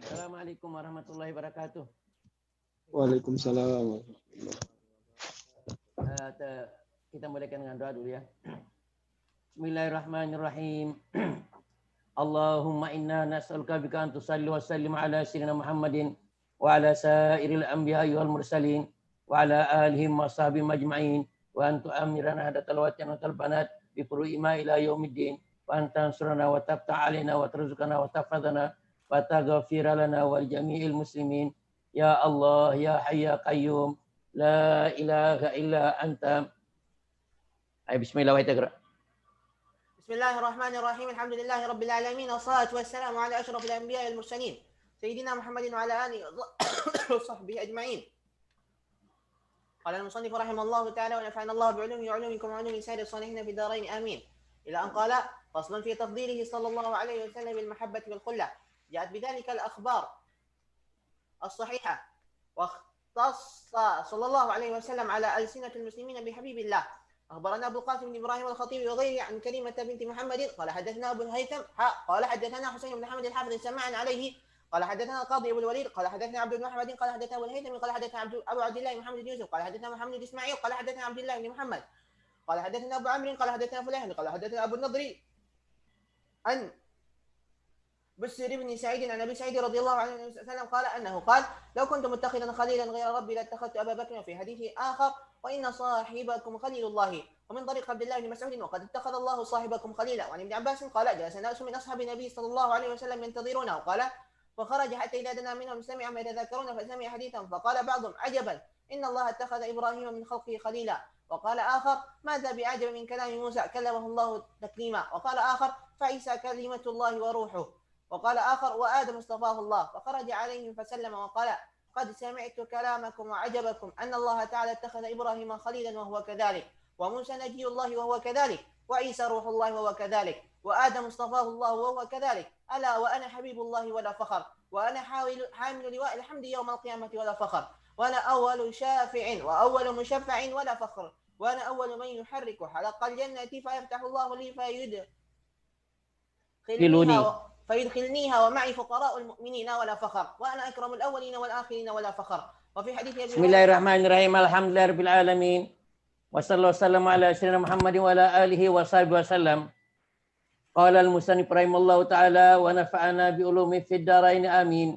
Assalamualaikum warahmatullahi wabarakatuh. Waalaikumsalam. Kita mulaikan dengan doa dulu ya. Bismillahirrahmanirrahim. Allahumma inna nas'aluka bika an tusalli wa sallim ala sayyidina Muhammadin wa ala sairil anbiya'i wal mursalin wa ala alihim wa sahbihim ajma'in wa an tu'amirana hadatal watan wa talbanat bi furu'ima ila yaumiddin wa an tansurana wa tabta' alaina wa tarzuqana wa tafadana wa taghfir lana wa jami'il muslimin ya Allah ya hayy ya qayyum la ilaha illa anta. Ayo bismillah wa ta'ala. Bismillahirrahmanirrahim. Alhamdulillahi rabbil alamin wassalatu wassalamu ala asyrafil anbiya'i wal mursalin sayyidina Muhammadin wa ala alihi wa sahbihi ajma'in. Qala al-musannif rahimahullahu ta'ala wa nafa'ana Allah bi'ulumihi wa 'ulumikum wa 'ulumi sayyidis salihin fi darain amin. Ila an qala faslun fi tafdhilihi sallallahu alayhi wa sallam bil mahabbati wal khullah. Ja'at bidhalika al-akhbar as-sahihah wa ikhtassa sallallahu alayhi wa sallam ala alsinatil muslimin bi habibillah. أخبرنا أبو القاسم بن إبراهيم الخطيب وغيره عن كريمة بنت محمد قال حدثنا أبو الهيثم قال حدثنا حسين بن حمد الحافظ سماعا عليه قال حدثنا القاضي أبو الوليد قال حدثنا عبد بن محمد قال حدثنا أبو الهيثم قال حدثنا أبو عبد الله محمد بن يوسف قال حدثنا محمد بن إسماعيل قال حدثنا عبد الله بن محمد قال حدثنا أبو عمرو قال حدثنا فلان قال حدثنا أبو النضر عن بسر بن سعيد عن أبي سعيد رضي الله عنه وسلم قال أنه قال لو كنت متخذا خليلا غير ربي لاتخذت أبا بكر. في حديث آخر وإن صاحبكم خليل الله. ومن طريق عبد الله بن مسعود وقد اتخذ الله صاحبكم خليلا. وعن ابن عباس قال جلس ناس من أصحاب النبي صلى الله عليه وسلم ينتظرونه قال فخرج حتى إذا دنا منهم سمع ما يتذكرون فسمع حديثا فقال بعضهم عجبا إن الله اتخذ إبراهيم من خلقه خليلا. وقال آخر ماذا بعجب من كلام موسى كلمه الله تكليما. وقال آخر فعيسى كلمة الله وروحه. وقال آخر وآدم اصطفاه الله. فخرج عليهم فسلم وقال قد سمعت كلامكم وعجبكم أن الله تعالى اتخذ إبراهيم خليلا وهو كذلك وموسى نبي الله وهو كذلك وعيسى روح الله وهو كذلك وآدم اصطفاه الله وهو كذلك ألا وأنا حبيب الله ولا فخر وأنا حامل لواء الحمد يوم القيامة ولا فخر وأنا أول شافع وأول مشفع ولا فخر وأنا أول من يحرك حلق الجنة فيفتح الله لي فيدخلنيها ومعي فقراء المؤمنين ولا فخر وأنا أكرم الأولين والآخرين ولا فخر. وفي حديث Bismillahirrahmanirrahim. Alhamdulillahirabbil alamin. Wassallallahu wasallam ala sayyidina Muhammadin wa ala alihi wa sahbihi wasallam. Qala al-musannif rahimallahu ta'ala wa nafa'ana bi ulumi fid dharain amin.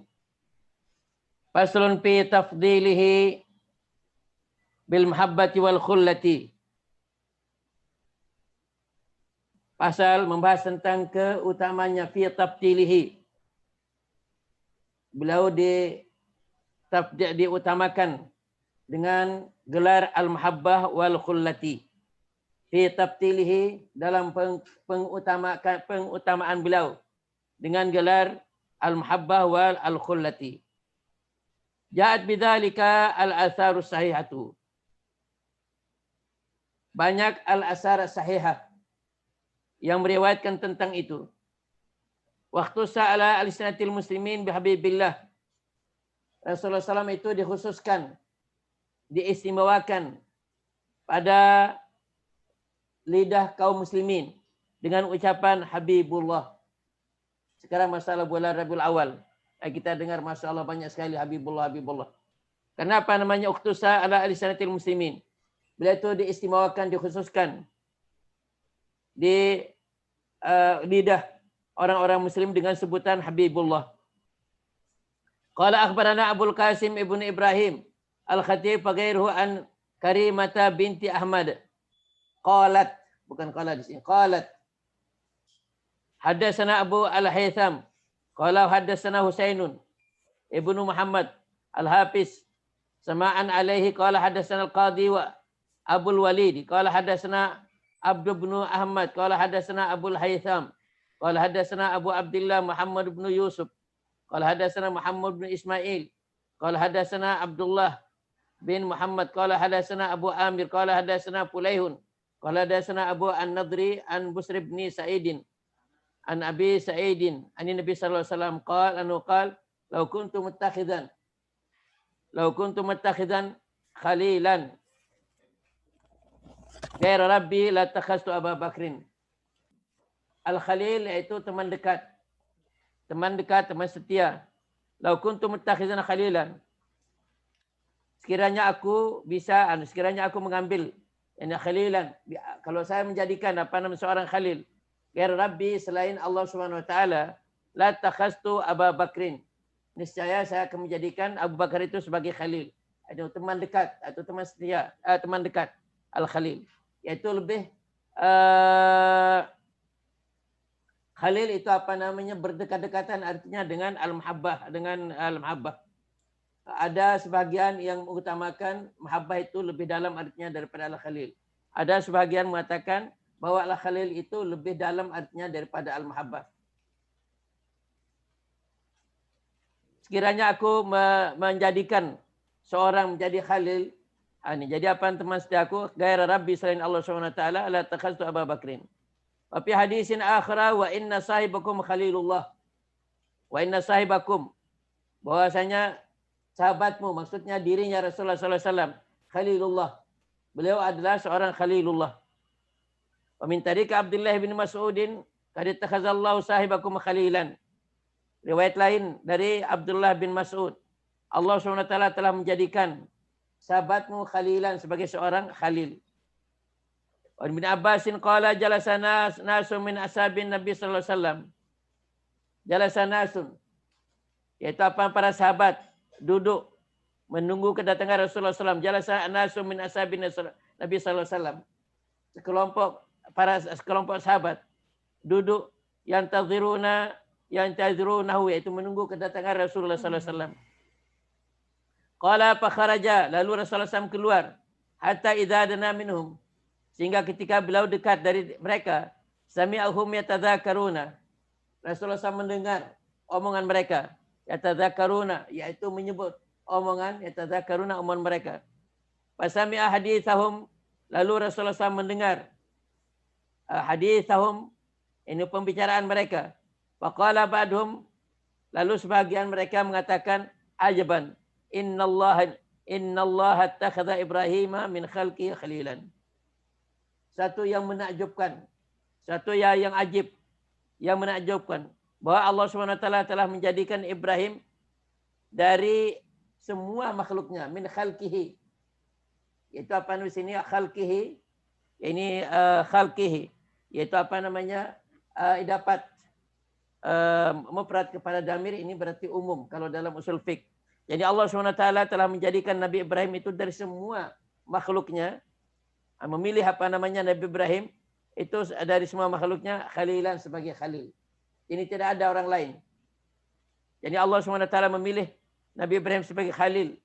Faslun fi tafdhilihi bil mahabbati wal khullati. Pasal membahas tentang keutamanya fi tafdhilihi. Beliau diutamakan dengan gelar al-mahabbah wal khullati. Fi tabtilihi dalam pengutamaan beliau dengan gelar al-mahabbah wal khullati. Ja'at bidzalika al-atharus sahihatu. Banyak al-athar sahihah yang meriwayatkan tentang itu. Waktu sa'ala al-sinatil muslimin bihabibillah. Rasulullah SAW itu dikhususkan, diistimewakan pada lidah kaum muslimin dengan ucapan Habibullah. Sekarang masalah bulan Rabiul Awal. Kita dengar Masya Allah banyak sekali Habibullah, Habibullah. Kenapa namanya uktusa ala alisanatil muslimin? Beliau itu diistimewakan, dikhususkan di lidah orang-orang muslim dengan sebutan Habibullah. Qala akhbarana Abul Qasim ibnu Ibrahim al-Khatib fagairuhu an Karimata binti Ahmad. Qalat, bukan qala di sini. Qalat. Hadatsana Abu Al-Haytham. Qala hadatsana Husainun ibnu Muhammad al-Hafiz. Sama'an alaihi qala hadatsana al-Qadhi wa Abul Walid. Qala hadatsana Abdu bin Ahmad. Qala hadatsana Abul Haytham. Qala hadatsana Abu Abdullah Muhammad bin Yusuf. Qala hadatsana Muhammad bin Ismail. Qala hadatsana Abdullah bin Muhammad. Qala hadatsana Abu Amir. Qala hadatsana Fulaihun. Qala hadatsana Abu An-Nadri an Busr bin Sa'idin an Abi Sa'idin an Nabi sallallahu alaihi wasallam qala anu qala law kuntu muttakhidan khalilan ghaira rabbi la takhastu Abu Bakrin. Al-Khalil yaitu teman dekat, teman setia. lau kuntu muttakhizan khalilan. Sekiranya aku mengambil ini khalilan, kalau saya menjadikan seorang khalil ghair Rabbi selain Allah Subhanahu wa taala, la takhastu Abu Bakrin. Niscaya saya akan menjadikan Abu Bakar itu sebagai khalil. Itu teman dekat atau teman setia, teman dekat al-khalil. Yaitu lebih khalil itu berdekat-dekatan artinya dengan al-muhabbah, Ada sebagian yang mengutamakan mahabbah itu lebih dalam artinya daripada al-khalil. Ada sebagian mengatakan bahwa al-khalil itu lebih dalam artinya daripada al-mahabbah. Sekiranya aku menjadikan seorang menjadi khalil, jadi teman setiaku ghaira Rabbi selain Allah Subhanahu wa taala, la takhaztu Abu Bakrin. Wa fi hadisin akhara wa inna sahibakum khalilullah. Wa inna sahibakum, bahwasanya sahabatmu, maksudnya dirinya Rasulullah sallallahu alaihi wasallam, khalilullah. Beliau adalah seorang khalilullah. Wa min tariq Abdullah bin Mas'udin qad ittakhazallahu sahibakum khalilan. Riwayat lain dari Abdullah bin Mas'ud, Allah SWT telah menjadikan sahabatmu khalilan sebagai seorang khalil. Ibn Abbasin qala jalasana nasun min ashabin Nabi sallallahu alaihi wasallam. Jalasana nasun, yaitu para sahabat duduk menunggu kedatangan Rasulullah SAW. Jalasana nasun min ashabin Nabi sallallahu alaihi wasallam. Sekelompok sahabat duduk yang tazirunahu, yaitu menunggu kedatangan Rasulullah sallallahu alaihi wasallam. Qala fa kharaja, lalu Rasulullah SAW keluar, hatta idza dana minhum, sehingga ketika beliau dekat dari mereka, sami'ahum yatadzakaruna, Rasulullah SAW mendengar omongan mereka, yatadzakaruna, yaitu menyebut yatadzakaruna omongan mereka. Fa sami'a haditsahum, lalu Rasulullah SAW mendengar haditsahum, ini pembicaraan mereka. Faqala ba'dhum, lalu sebagian mereka mengatakan, ajaban, innallaha attakhadha Ibrahima min khalqihi khalilan. Satu yang menakjubkan, satu yang ajib, yang menakjubkan, bahwa Allah SWT telah menjadikan Ibrahim dari semua makhluknya, min khalqihi. Itu di sini khalqihi, ini khalqihi, yaitu dapat mufrad kepada damir, ini berarti umum kalau dalam usul fiqh. Jadi Allah SWT telah menjadikan Nabi Ibrahim itu dari semua makhluknya, memilih Nabi Ibrahim itu dari semua makhluknya khalilan, sebagai khalil. Ini tidak ada orang lain. Jadi Allah SWT memilih Nabi Ibrahim sebagai khalil.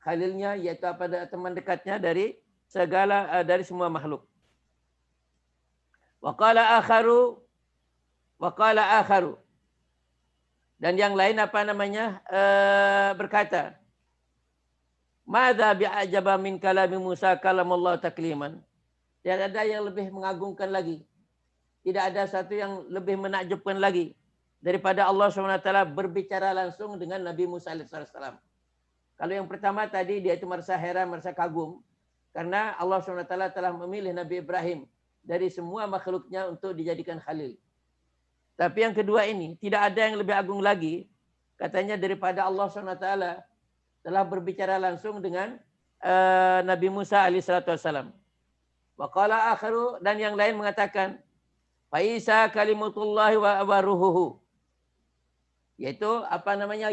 Khalilnya yaitu teman dekatnya dari semua makhluk. Wa qala akharu, dan yang lain berkata, madza bi'ajaba min kalami Musa kalamullah takliman. Tidak ada yang lebih mengagungkan lagi, tidak ada satu yang lebih menakjubkan lagi daripada Allah SWT berbicara langsung dengan Nabi Musa alaihissalam. Kalau yang pertama tadi dia itu merasa heran, merasa kagum karena Allah SWT telah memilih Nabi Ibrahim dari semua makhluknya untuk dijadikan khalil. Tapi yang kedua ini, tidak ada yang lebih agung lagi, katanya, daripada Allah SWT telah berbicara langsung dengan Nabi Musa alaihissalam. Wa qala akharu, dan yang lain mengatakan, fa Isa kalimatullahi wa ruhuhu, yaitu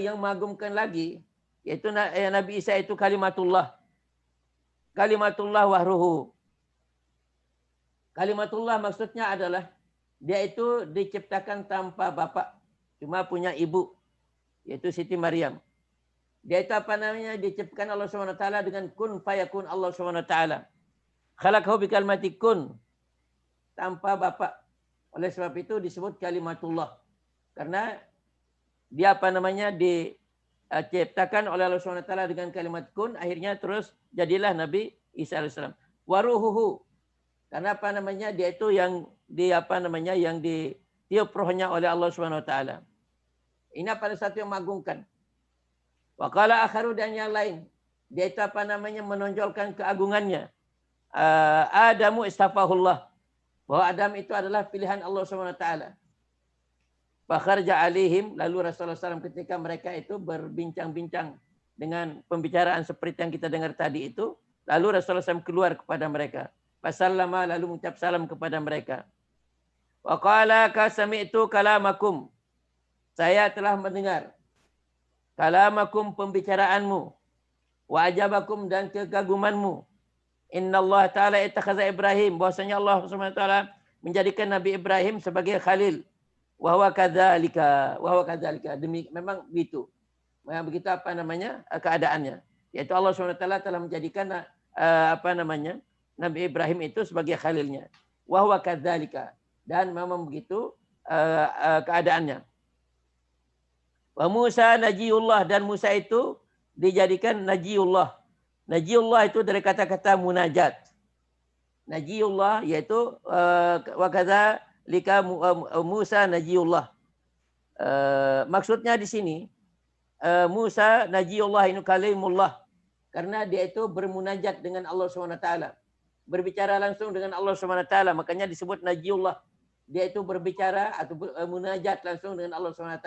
yang mengagumkan lagi, yaitu Nabi Isa itu kalimatullah wa ruhuhu. Kalimatullah maksudnya adalah dia itu diciptakan tanpa bapak, cuma punya ibu, yaitu Siti Maryam. Dia itu diciptakan Allah SWT dengan kun fayakun Allah SWT. Khalaqahu bi kalimati kun, tanpa bapak. Oleh sebab itu disebut kalimatullah. Karena dia diciptakan oleh Allah SWT dengan kalimat kun, akhirnya terus jadilah Nabi Isa AS. Waruhuhu, karena dia itu yang yang ditiup rohnya oleh Allah Subhanahu wa taala. Ini satu yang mengagungkan. Wa qala akharu, dan yang lain, dia itu menonjolkan keagungannya. Adamu istafahullah, bahwa Adam itu adalah pilihan Allah Subhanahu wa taala. Fakharja alaihim, lalu Rasulullah SAW ketika mereka itu berbincang-bincang dengan pembicaraan seperti yang kita dengar tadi itu, lalu Rasulullah SAW keluar kepada mereka. Fasallama, lalu mengucap salam kepada mereka. Wa qala ka sami'tu kalamakum. Saya telah mendengar kalamakum, pembicaraanmu. Wa ajabakum, dan kekagumanmu. Inna Allah Ta'ala ittakhadha Ibrahim, bahwasanya Allah SWT menjadikan Nabi Ibrahim sebagai khalil. Wa huwa kadzalika, memang begitu. Begitu keadaannya. Yaitu Allah SWT telah menjadikan Nabi Ibrahim itu sebagai khalilnya. Wa huwa kadzalika, dan memang begitu keadaannya. Wa Musa najiyullah, dan Musa itu dijadikan najiyullah. Najiyullah itu dari kata-kata munajat. Najiyullah yaitu wa kadzalika Musa najiyullah. Maksudnya di sini Musa najiyullah ini kalimullah, karena dia itu bermunajat dengan Allah SWT, berbicara langsung dengan Allah SWT, makanya disebut najiyullah. Dia itu berbicara atau munajat langsung dengan Allah SWT,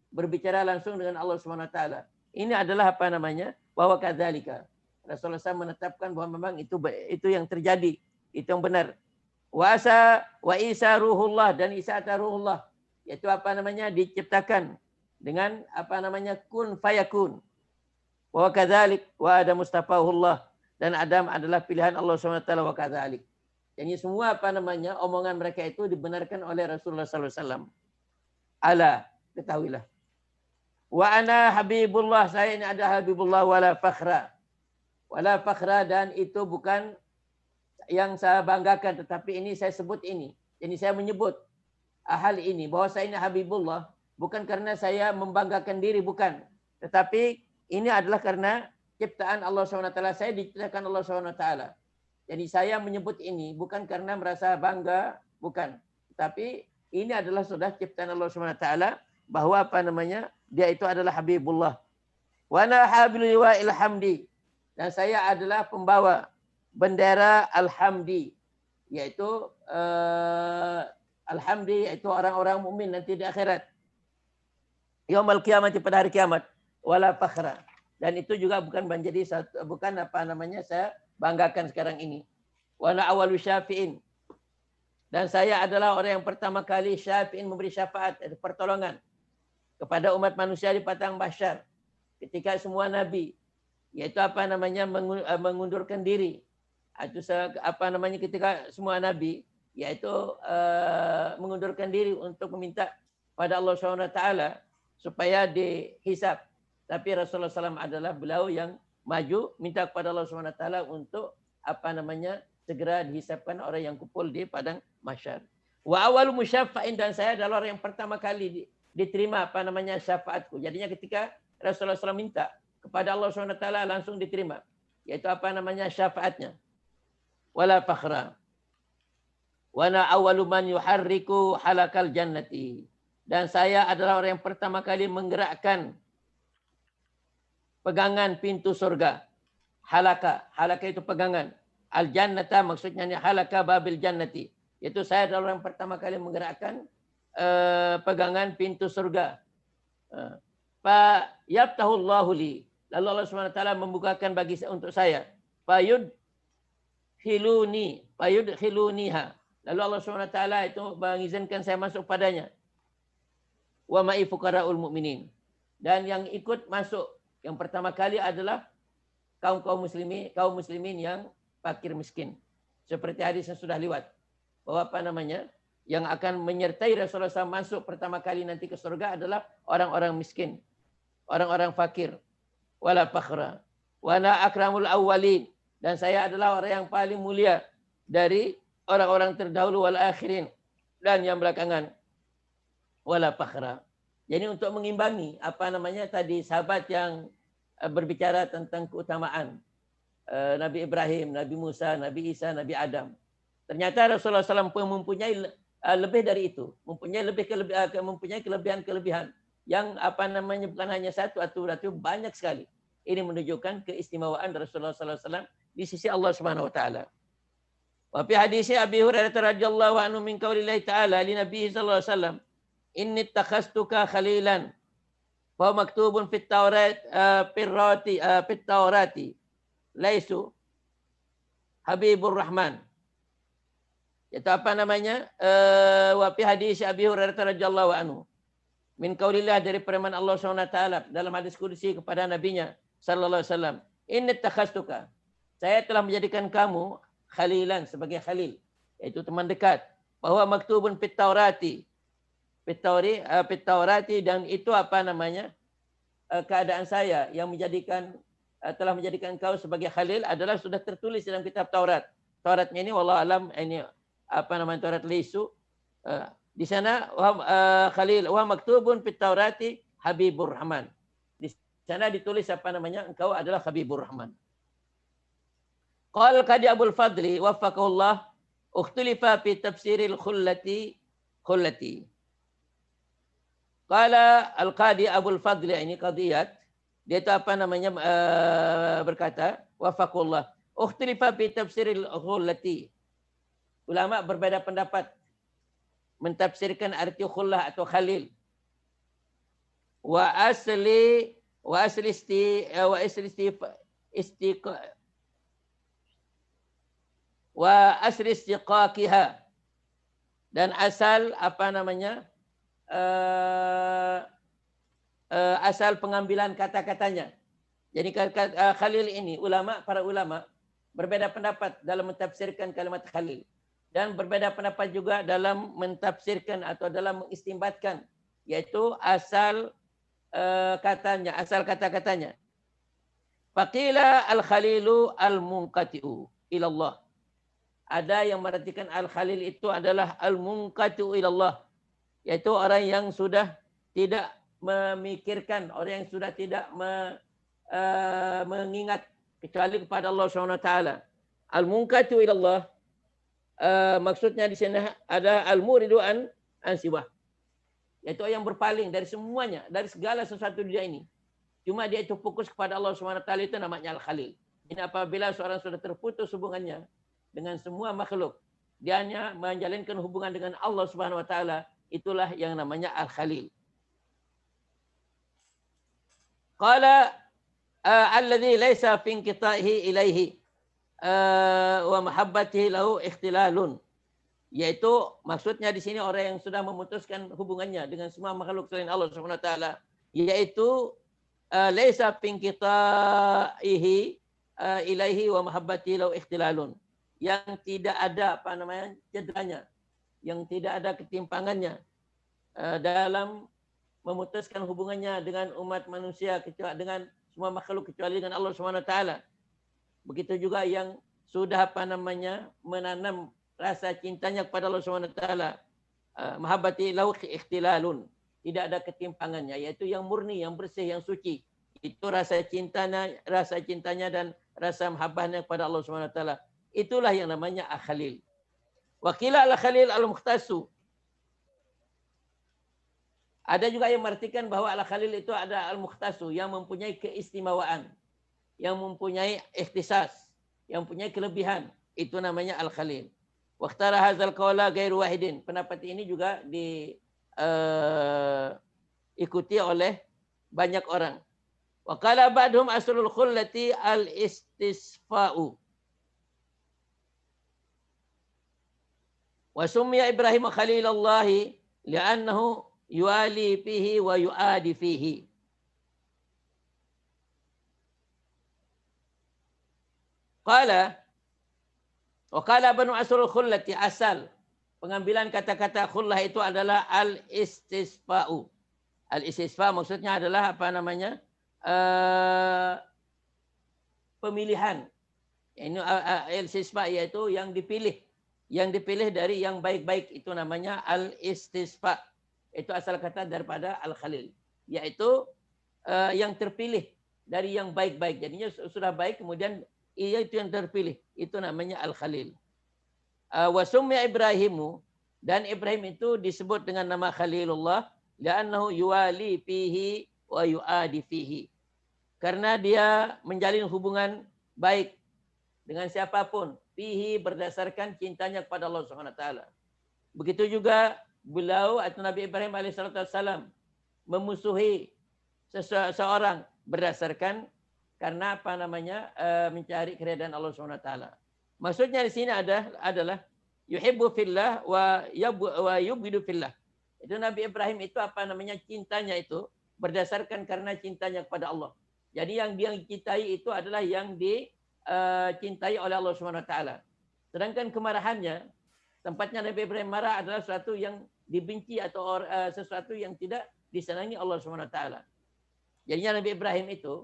berbicara langsung dengan Allah SWT. Ini adalah bahwa kadzalika. Rasulullah SAW menetapkan bahwa memang itu yang terjadi, itu yang benar. Wa Isa ruhullah, dan Isa ruhullah, yaitu diciptakan dengan kun fayakun. Wa kadzalik wa Adam mustafahullah, dan Adam adalah pilihan Allah SWT wa kadzalik. Jadi semua omongan mereka itu dibenarkan oleh Rasulullah SAW. Ala, ketahuilah. Wa ana habibullah, saya ini ada habibullah wala fakhra. Wala fakhra, dan itu bukan yang saya banggakan, tetapi ini saya sebut ini. Jadi saya menyebut hal ini, bahwa saya ini habibullah, bukan karena saya membanggakan diri, bukan. Tetapi ini adalah karena ciptaan Allah SWT. Saya diciptakan Allah SWT. Jadi saya menyebut ini bukan karena merasa bangga, bukan. Tapi ini adalah sudah ciptaan Allah SWT, bahwa dia itu adalah habibullah. Wa ana habilul liwa'il hamdi, dan saya adalah pembawa bendera Al-Hamdi, yaitu Al-Hamdi, yaitu orang-orang mukmin nanti di akhirat. Yaumul qiyamah, pada hari kiamat. Wala fakhra, dan itu juga bukan menjadi saya banggakan sekarang ini. Wa ana awwalu syafi'in, dan saya adalah orang yang pertama kali syafi'in, memberi syafaat, pertolongan kepada umat manusia di padang mahsyar, ketika semua nabi yaitu mengundurkan diri. Itu ketika semua nabi yaitu mengundurkan diri untuk meminta pada Allah SWT supaya dihisab. Tapi Rasulullah SAW adalah beliau yang maju minta kepada Allah SWT untuk segera dihisabkan orang yang kumpul di padang mahsyar. Wa awwalu musyaffa'in, dan saya adalah orang yang pertama kali diterima syafaatku. Jadinya ketika Rasulullah SAW minta kepada Allah SWT langsung diterima, yaitu syafaatnya. Wala fakhra. Wa ana awwalu man yuharriku halakal jannati, dan saya adalah orang yang pertama kali menggerakkan pegangan pintu surga. Halaka itu pegangan. Al jannata maksudnya halaka babil jannati, yaitu saya adalah orang yang pertama kali menggerakkan pegangan pintu surga. Fa yaftahullahu li, lalu Allah SWT membukakan untuk saya. Fayudkhiluniha, lalu Allah SWT itu mengizinkan saya masuk padanya. Wa ma'i fuqara'ul mu'minin, dan yang ikut masuk yang pertama kali adalah kaum muslimin yang fakir miskin. Seperti hadis yang sudah lewat, bahwa yang akan menyertai Rasulullah SAW masuk pertama kali nanti ke surga adalah orang-orang miskin, orang-orang fakir. Wala fakhra. Wa ana akramul awwalin, dan saya adalah orang yang paling mulia dari orang-orang terdahulu, wal akhirin, dan yang belakangan. Wala fakhra. Jadi untuk mengimbangi tadi sahabat yang berbicara tentang keutamaan Nabi Ibrahim, Nabi Musa, Nabi Isa, Nabi Adam. Ternyata Rasulullah SAW pun mempunyai lebih dari itu, mempunyai kelebihan yang bukan hanya satu atau banyak sekali. Ini menunjukkan keistimewaan Rasulullah SAW di sisi Allah Subhanahu Wa Taala. Wa fi hadis Abi Hurairah radhiyallahu anhu min qaulillahi ta'ala li Nabi sallallahu alaihi wasallam, inni takhastuka khalilan fa maktubun fit Taurat fit Taurati laisu Habibur Rahman. Itu apa namanya? Wa fi hadis Abi Hurairah radhiyallahu anhu. Min qaulillah, dari firman Allah SWT dalam hadis qudsi kepada nabinya sallallahu alaihi wasallam. Inni takhastuka. Saya telah menjadikan kamu khalilan, sebagai khalil, yaitu teman dekat. Bahwa maktubun fit Taurati. Fit Taurati, dan itu apa namanya? Keadaan saya yang telah menjadikan kau sebagai khalil adalah sudah tertulis dalam kitab Taurat. Tauratnya ini wallahu alam, ini apa namanya, Taurat Lisu. Di sana khalil wa maktubun fit Taurati Habibur Rahman. Di sana ditulis apa namanya, engkau adalah Habibur Rahman. Qala Qadi Abul Fadli waffaqahullah, ukhtulifa fi tafsiril khullati. Qala Al-Qadi Abul Fadli, ini qadiyat, dia itu apa namanya, berkata waffaqahullah, ukhtulifa fi tafsiril khullati. Ulama berbeda pendapat mentafsirkan arti khullah atau khalil. Wa asli istiqaqiha, dan asal apa namanya, asal pengambilan kata-katanya. Jadi khalil ini para ulama berbeda pendapat dalam mentafsirkan kalimat khalil. Dan berbeda pendapat juga dalam mentafsirkan atau dalam mengistimbatkan, yaitu asal katanya, asal kata-katanya. Faqila al-khalilu al-munqati'u ilallah. Ada yang mengartikan al-khalil itu adalah al-munqati'u ilallah, yaitu orang yang sudah tidak memikirkan, orang yang sudah tidak mengingat kecuali kepada Allah SWT. Al-munqati'u ilallah, maksudnya di sini ada al-muridu an siwah, yaitu yang berpaling dari semuanya, dari segala sesuatu di dunia ini. Cuma dia itu fokus kepada Allah SWT, itu namanya al-khalil. Ini apabila seorang sudah terputus hubungannya dengan semua makhluk, dia hanya menjalinkan hubungan dengan Allah SWT, itulah yang namanya al-khalil. Qala alladhi laysa fi inqita'ihi ilaihi wa mahabbatihi lahu ikhtilalun, yaitu maksudnya di sini orang yang sudah memutuskan hubungannya dengan semua makhluk selain Allah Subhanahu wa taala, yaitu laisa fi inqita'ihi ilaihi wa mahabbatihi lahu ikhtilalun, yang tidak ada apa namanya, cederanya, yang tidak ada ketimpangannya dalam memutuskan hubungannya dengan umat manusia, kecuali dengan semua makhluk kecuali dengan Allah Subhanahu wa taala. Begitu juga yang sudah apa namanya, menanam rasa cintanya kepada Allah Subhanahu wa taala, mahabbati lahu ikhtilalun, tidak ada ketimpangannya, yaitu yang murni, yang bersih, yang suci. Itu rasa cintanya dan rasa mahabbahnya kepada Allah Subhanahu wa taala. Itulah yang namanya al-khalil. Wa qila al-khalil al-mukhtasu. Ada juga yang mengartikan bahwa al-khalil itu ada al-mukhtasu, yang mempunyai keistimewaan, yang mempunyai ikhtisas, yang mempunyai kelebihan. Itu namanya al-khalil. Waqtara hadzal qawla ghairu wahidin. Pendapat ini juga diikuti oleh banyak orang. Wa qala ba'dhum aslul khullati al-istisfa'u. Wa summiya Ibrahim khalilallahi li'annahu yuali fihi wa yuadi fihi. Qala wa qala banu asrul khullati, asal pengambilan kata-kata khullah itu adalah al-istisfa'u. Al-istisfa maksudnya adalah apa namanya? Pemilihan. Ini al-istisfa yaitu yang dipilih. Yang dipilih dari yang baik-baik, itu namanya al-istisfa. Itu asal kata daripada al-khalil, yaitu yang terpilih dari yang baik-baik. Jadinya sudah baik, kemudian ia itu yang terpilih. Itu namanya al-khalil. Wa summiya Ibrahimu, dan Ibrahim itu disebut dengan nama Khalilullah li'annahu yuwali fihi wa yuadi fihi. Karena dia menjalin hubungan baik dengan siapapun, fihi berdasarkan cintanya kepada Allah Subhanahu wa taala. Begitu juga beliau atau Nabi Ibrahim alaihissalam memusuhi seseorang berdasarkan karena apa namanya mencari keridhaan Allah Subhanahu wa taala. Maksudnya di sini adalah yuhibbu fillah wa yubghidu fillah. Itu Nabi Ibrahim itu apa namanya cintanya itu berdasarkan karena cintanya kepada Allah. Jadi yang dia cintai itu adalah yang dicintai oleh Allah Subhanahu wa taala. Sedangkan kemarahannya, tempatnya Nabi Ibrahim marah adalah sesuatu yang dibenci atau sesuatu yang tidak disenangi Allah Subhanahu wa taala. Jadinya Nabi Ibrahim itu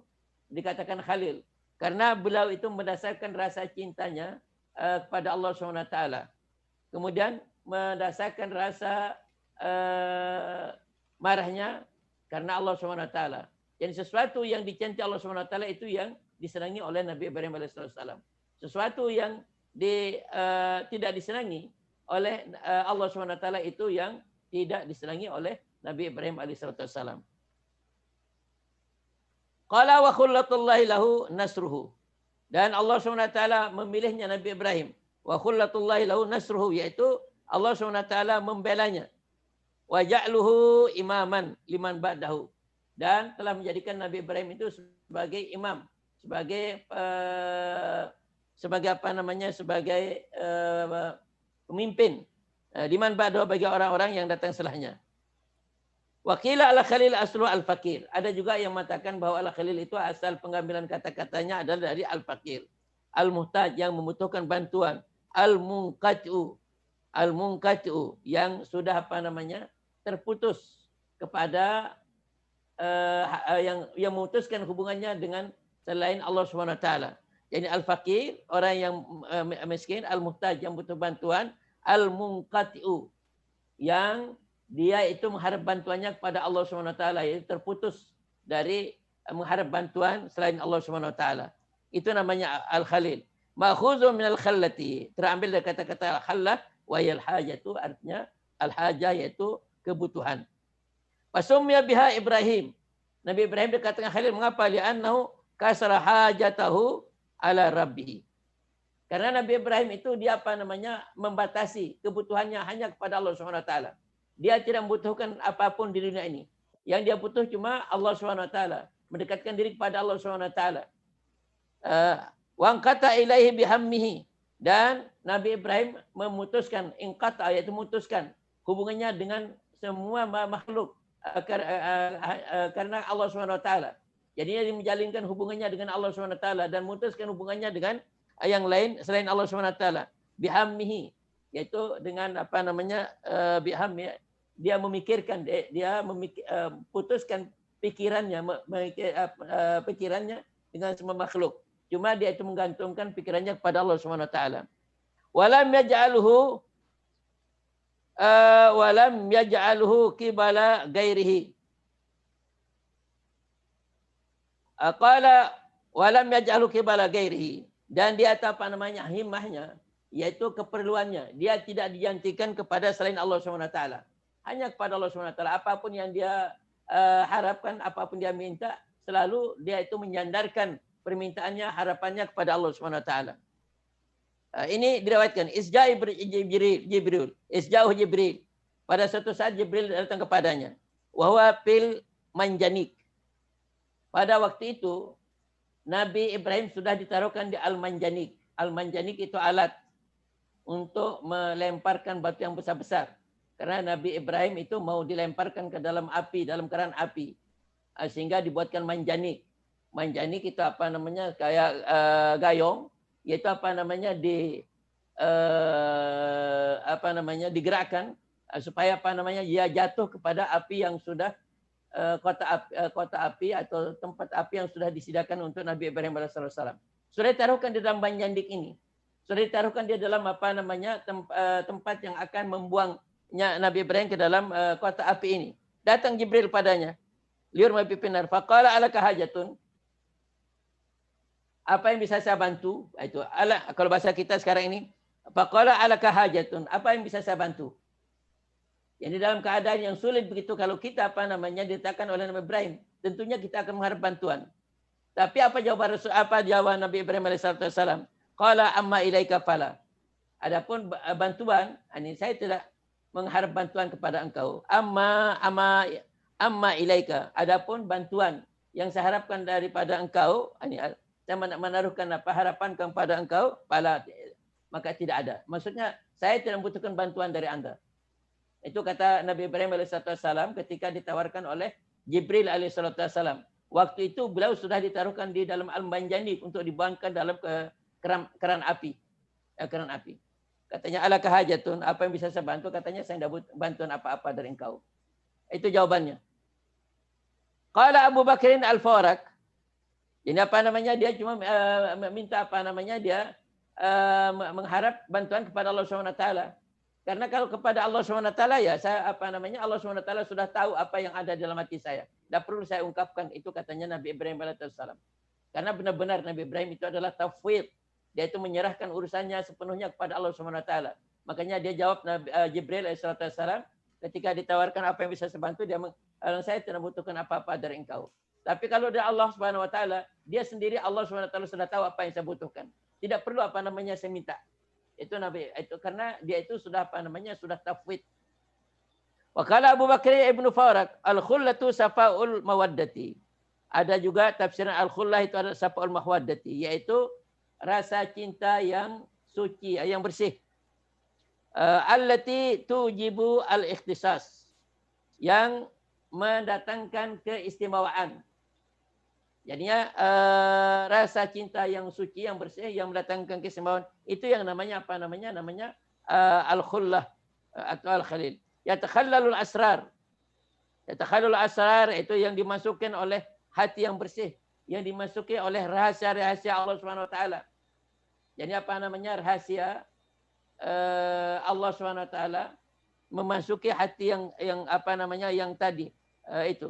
dikatakan Khalil karena beliau itu mendasarkan rasa cintanya kepada Allah Subhanahu wa taala. Kemudian mendasarkan rasa marahnya karena Allah Subhanahu wa taala. Jadi sesuatu yang dicintai Allah Subhanahu wa taala itu yang disenangi oleh Nabi Ibrahim alaihissalam. Sesuatu yang tidak disenangi oleh Allah Subhanahu wa taala itu yang tidak disenangi oleh Nabi Ibrahim alaihissalam. Qala wa khullatullahi lahu nasruhu. Dan Allah SWT memilihnya Nabi Ibrahim. Wa khullatullahi lahu nasruhu, yaitu Allah SWT membelanya. Wa ja'luhu imaman liman ba'dahu. Dan telah menjadikan Nabi Ibrahim itu sebagai imam, sebagai apa namanya, sebagai pemimpin liman ba'dahu bagi orang-orang yang datang setelahnya. Wakila al-khalil aslu al-fakir. Ada juga yang mengatakan bahwa al-khalil itu asal pengambilan kata-katanya adalah dari al-fakir. Al-muhtaj yang membutuhkan bantuan. Al-munqatu. Al-munqatu yang sudah apa namanya terputus kepada yang memutuskan hubungannya dengan selain Allah Subhanahu wa taala. Jadi al-fakir orang yang miskin, al-muhtaj yang butuh bantuan, al-munqatu yang dia itu mengharap bantuannya kepada Allah Subhanahu wa taala, yaitu terputus dari mengharap bantuan selain Allah Subhanahu wa taala. Itu namanya al-khalil. Ma'khuzun min al-khallati, terambil dari kata-kata al-khallah wa yal hajatu, artinya al-hajah yaitu kebutuhan. Wasummiya biha Ibrahim. Nabi Ibrahim dikatakan khalil mengapa? Li'annahu kasara hajatahu ala rabbih. Karena Nabi Ibrahim itu dia apa namanya membatasi kebutuhannya hanya kepada Allah Subhanahu wa taala. Dia tidak membutuhkan apapun di dunia ini. Yang dia butuh cuma Allah Subhanahu wa taala, mendekatkan diri kepada Allah Subhanahu wa taala. Wa qata ilaihi bihammihi, dan Nabi Ibrahim memutuskan inqata, yaitu memutuskan hubungannya dengan semua makhluk karena Allah Subhanahu wa taala. Jadi dia menjalinkan hubungannya dengan Allah Subhanahu wa taala dan memutuskan hubungannya dengan yang lain selain Allah Subhanahu wa taala. Bihammihi, yaitu dengan apa namanya bihammi, dia memikirkan, dia putuskan pikirannya dengan semua makhluk. Cuma dia itu menggantungkan pikirannya kepada Allah Subhanahu wa taala. Walam yaj'alhu qibala ghairihi. Qala walam yaj'alhu qibala ghairihi, dan dia apa namanya himmahnya, yaitu keperluannya, dia tidak dijanjikan kepada selain Allah Subhanahu wa taala. Hanya kepada Allah Subhanahu wa taala. Apapun yang dia harapkan, apapun dia minta, selalu dia itu menyandarkan permintaannya, harapannya kepada Allah Subhanahu wa taala. Ini diriwayatkan isja'i Jibril. Pada suatu saat Jibril datang kepadanya. Wa huwa fil manjanik. Pada waktu itu Nabi Ibrahim sudah ditaruhkan di al-manjanik. Al-manjanik itu alat untuk melemparkan batu yang besar-besar. Karena Nabi Ibrahim itu mau dilemparkan ke dalam api, dalam keran api. Sehingga dibuatkan manjanik. Manjanik itu apa namanya kayak gayung, yaitu apa namanya digerakkan supaya apa namanya dia jatuh kepada api yang sudah kota api atau tempat api yang sudah disediakan untuk Nabi Ibrahim alaihissalam. Sudah ditaruhkan di dalam manjanik ini. Sudah ditaruhkan dia dalam apa namanya tempat yang akan membuangnya Nabi Ibrahim ke dalam kota api ini. Datang Jibril padanya. Liur mabi pinar. Faqala alaka hajatun. Apa yang bisa saya bantu? Itu kalau bahasa kita sekarang ini. Faqala alaka hajatun. Apa yang bisa saya bantu? Jadi dalam keadaan yang sulit begitu, kalau kita apa namanya diletakkan oleh Nabi Ibrahim, tentunya kita akan mengharap bantuan. Tapi apa jawaban Nabi Ibrahim alaihissalam? Qala amma ilaika fala. Adapun bantuan, ini saya tidak mengharap bantuan kepada engkau. Amma ilaika. Adapun bantuan yang saya harapkan daripada engkau, ini saya menaruhkan harapan kepada engkau, maka tidak ada. Maksudnya saya tidak membutuhkan bantuan dari anda. Itu kata Nabi Ibrahim alaihissalam ketika ditawarkan oleh Jibril alaihissalam. Waktu itu beliau sudah ditaruhkan di dalam al-manjani untuk dibuangkan dalam keran api. Keran api. Katanya alakah hajatun, apa yang bisa saya bantu? Katanya saya tidak butuh bantuan apa-apa dari engkau. Itu jawabannya. Qala Abu Bakrin al-Farak. Ini apa namanya? Dia cuma minta apa namanya? Dia mengharap bantuan kepada Allah SWT. Karena kalau kepada Allah SWT ya saya apa namanya? Allah SWT sudah tahu apa yang ada dalam hati saya. Tidak perlu saya ungkapkan, itu katanya Nabi Ibrahim alaihissalam. Karena benar-benar Nabi Ibrahim itu adalah tafwid. Dia itu menyerahkan urusannya sepenuhnya kepada Allah SWT. Makanya dia jawab Jibril alaihissalam ketika ditawarkan apa yang bisa saya bantu, dia saya tidak membutuhkan apa-apa dari engkau. Tapi kalau dari Allah SWT, dia sendiri Allah SWT sudah tahu apa yang saya butuhkan. Tidak perlu apa namanya saya minta. Itu Nabi itu karena dia itu sudah apa namanya sudah tafwid. Wa qala Abu Bakr ibnu Farak al-khullatu safaul mawaddati. Ada juga tafsiran al-khullah itu adalah safaul mawaddati, yaitu rasa cinta yang suci, yang bersih. Allati tujibu al-ikhtisas, yang mendatangkan keistimewaan. Jadinya rasa cinta yang suci, yang bersih, yang mendatangkan keistimewaan, itu yang namanya apa namanya? Namanya al-khullah atau al-khalil. Yatakhallalul asrar. Yatakhallalul asrar itu yang dimasukkan oleh hati yang bersih, yang dimasuki oleh rahasia-rahasia Allah Subhanahu wa taala. Jadi apa namanya rahasia Allah SWT memasuki hati yang apa namanya yang tadi itu.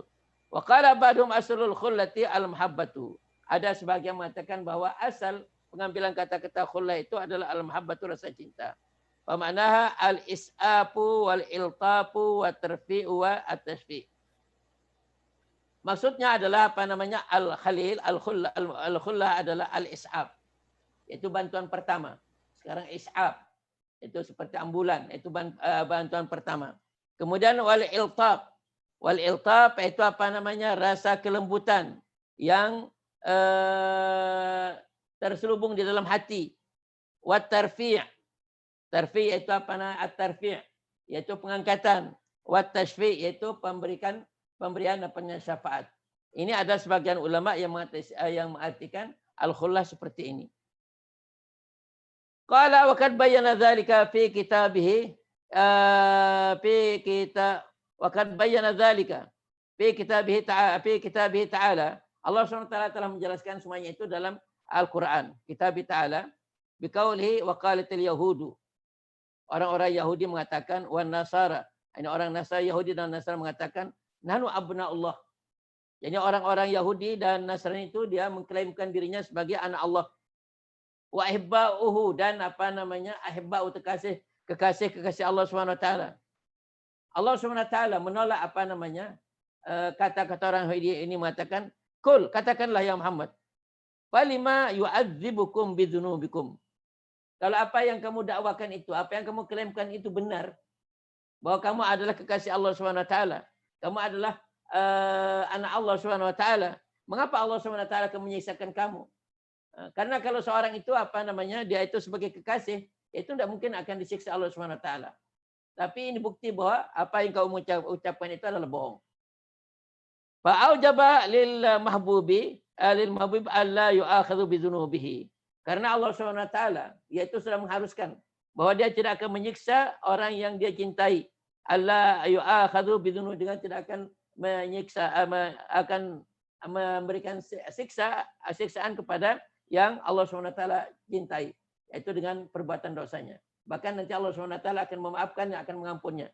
Wa qala ba'dhum aslul khullati al-muhabbatu. Ada sebagian mengatakan bahwa asal pengambilan kata-kata khullah itu adalah al-muhabbatu, rasa cinta. Wa ma'naha al-is'afu wal iltafu wa tarfi'u wa at-tashfi'. Maksudnya adalah apa namanya al-khalil, al-khullah adalah al-is'af. Itu bantuan pertama. Sekarang is'ab. Itu seperti ambulan. Itu bantuan pertama. Kemudian wal iltaf. Wal iltaf itu apa namanya? Rasa kelembutan yang terselubung di dalam hati. Wat tarfi'. Tarfi' itu apa namanya? At-tarfi'. Yaitu pengangkatan. Wat tashfi' yaitu pemberian syafaat. Ini ada sebagian ulama yang mengartikan al-khullah seperti ini. Qala wa qad bayyana dzalika fi kitabihi wa qad bayyana dzalika fi kitabihi ta'ala. Allah SWT telah menjelaskan semuanya itu dalam Al-Qur'an, kitab ta'ala, biqaulihi wa qalatil yahudu. Orang-orang Yahudi mengatakan wan nasara. Ini orang Nasrani, Yahudi dan Nasrani mengatakan nahnu abnaullah. Jadi orang-orang Yahudi dan Nasrani itu dia mengklaimkan dirinya sebagai anak Allah. Wa ahibba'uhu, dan apa namanya ahibba'u kekasih Allah Subhanahu wa taala. Allah Subhanahu wa taala menolak apa namanya kata-kata orang Yahudi ini, mengatakan kul, katakanlah ya Muhammad, falima yu'adzibukum bidzunubikum. Kalau apa yang kamu dakwakan itu, apa yang kamu klaimkan itu benar, bahwa kamu adalah kekasih Allah Subhanahu wa taala, kamu adalah anak Allah Subhanahu wa taala, mengapa Allah Subhanahu wa taala akan menyiksakan kamu? Karena kalau seorang itu apa namanya dia itu sebagai kekasih, itu tidak mungkin akan disiksa Allah Subhanahu wa taala. Tapi ini bukti bahwa apa yang kau ucapkan itu adalah bohong. Fa aujaba lil mahbubi alla yu'akhadhu bi dzunubihi. Karena Allah Subhanahu wa taala yaitu sudah mengharuskan bahwa dia tidak akan menyiksa orang yang dia cintai. Alla yu'akhadhu bi dzunubihi, dengan tidak akan menyiksa, akan memberikan siksaan kepada yang Allah SWT cintai, yaitu dengan perbuatan dosanya. Bahkan nanti Allah SWT akan memaafkannya, akan mengampunnya.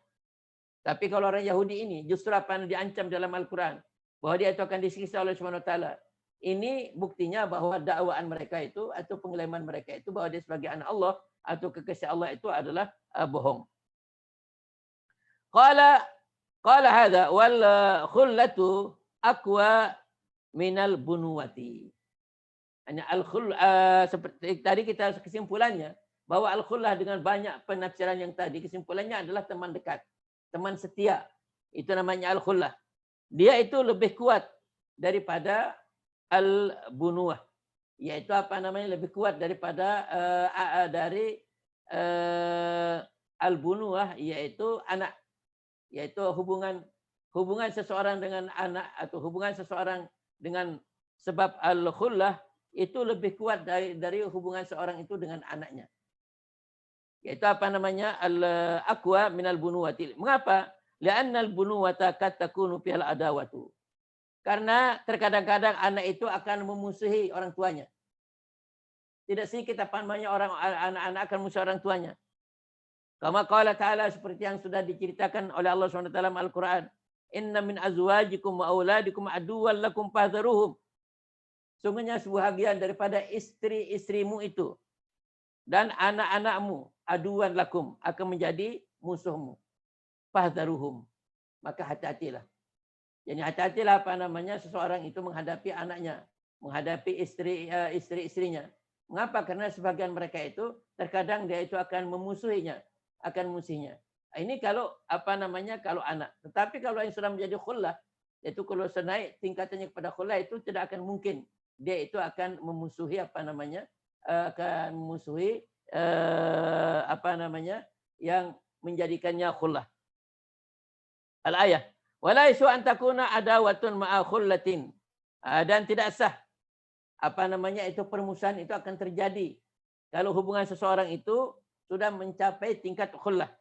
Tapi kalau orang Yahudi ini justru apa yang diancam dalam Al-Quran, bahwa dia itu akan disiksa oleh SWT. Ini buktinya bahwa dakwaan mereka itu atau penglaiman mereka itu bahwa dia sebagai anak Allah atau kekasih Allah itu adalah bohong. Qala hadza wal khullatu aqwa minal bunuwati. Hanya seperti tadi kita kesimpulannya bahwa al-khullah dengan banyak penafsiran yang tadi, kesimpulannya adalah teman dekat, teman setia. Itu namanya al-khullah. Dia itu lebih kuat daripada al-bunuah. Yaitu apa namanya, lebih kuat daripada dari al-bunuah, yaitu anak. Yaitu hubungan seseorang dengan anak atau hubungan seseorang dengan sebab al-khullah itu lebih kuat dari hubungan seorang itu dengan anaknya. Yaitu apa namanya, al-aqwa minal bunuwati. Mengapa? Li'anna al-bunuwata kad takunu fihal adawatu. Karena terkadang-kadang anak itu akan memusuhi orang tuanya. Tidak sedikit apa namanya anak-anak akan memusuhi orang tuanya. Kama qala ta'ala, seperti yang sudah diceritakan oleh Allah SWT dalam Al-Quran. Inna min azwajikum wa auladikum aduwwan lakum fahdharuhum. Sungguhnya sebahagian daripada istri-istrimu itu dan anak-anakmu aduan lakum akan menjadi musuhmu. Fahdharuhum. Maka hati-hatilah. Jadi hati-hatilah apa namanya seseorang itu menghadapi anaknya, menghadapi istri-istrinya. Mengapa? Karena sebagian mereka itu terkadang dia itu akan memusuhinya, akan musuhnya. Ini kalau apa namanya kalau anak. Tetapi kalau yang sudah menjadi khullah, yaitu kalau senaik tingkatannya kepada khullah, itu tidak akan mungkin dia itu akan memusuhi apa namanya akan memusuhi apa namanya yang menjadikannya khullah. Al-ayah. Wala yasu an takuna adawatun ma'a khullatin. Dan tidak sah apa namanya itu permusuhan itu akan terjadi kalau hubungan seseorang itu sudah mencapai tingkat khullah.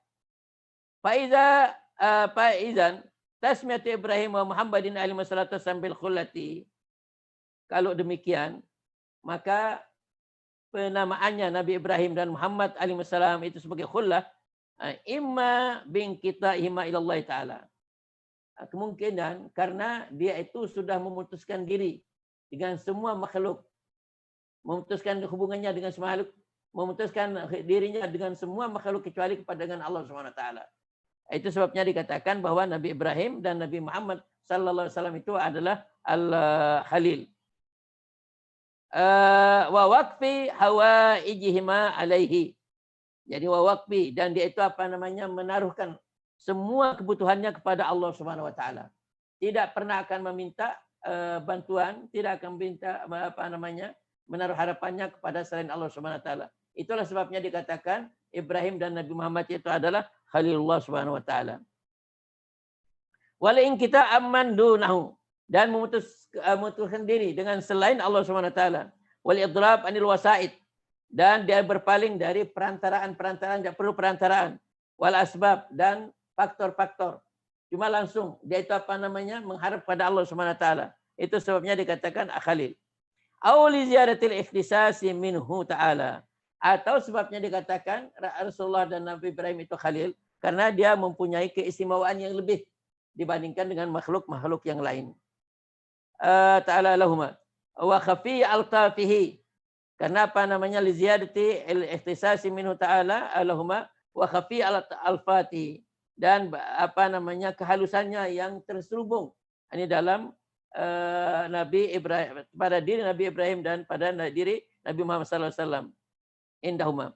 Faizan tasmiyatu Ibrahim wa Muhammadin alaihi wassalatu sambil khullati. Kalau demikian, maka penamaannya Nabi Ibrahim dan Muhammad alaihi wassalam itu sebagai khullah, imma bin kita hima ilallah taala. Kemungkinan karena dia itu sudah memutuskan diri dengan semua makhluk, memutuskan hubungannya dengan semua makhluk, memutuskan dirinya dengan semua makhluk kecuali kepada dengan Allah SWT. Itu sebabnya dikatakan bahwa Nabi Ibrahim dan Nabi Muhammad sallallahu alaihi wasallam itu adalah al-khalil. Wa waqfi hawaijihima alaihi. Jadi wa waqfi, dan dia itu apa namanya menaruhkan semua kebutuhannya kepada Allah Subhanahu wa taala. Tidak pernah akan meminta bantuan, tidak akan minta apa namanya menaruh harapannya kepada selain Allah Subhanahu wa taala. Itulah sebabnya dikatakan Ibrahim dan Nabi Muhammad itu adalah Khalilullah Subhanahu wa taala. Wala in kita amman dunahu, dan memutuskan diri dengan selain Allah Subhanahu wa taala. Wal idrab anil wasaid, dan dia berpaling dari perantaraan-perantaraan, tidak perlu perantaraan. Wal asbab, dan faktor-faktor. Cuma langsung dia itu apa namanya mengharap pada Allah Subhanahu wa taala. Itu sebabnya dikatakan khalil. Au li ziyaratil ikhtisasi minhu ta'ala. Atau sebabnya dikatakan Rasulullah dan Nabi Ibrahim itu khalil karena dia mempunyai keistimewaan yang lebih dibandingkan dengan makhluk-makhluk yang lain. Ta'ala lahuma wa khafi altafihi. Karena apa namanya li ziyadati al-ikhtisasi minhu ta'ala lahuma wa khafi al-fatihi. Dan apa namanya kehalusannya yang terselubung ini dalam Nabi Ibrahim, pada diri Nabi Ibrahim dan pada diri Nabi Muhammad sallallahu alaihi wasallam. Indahuma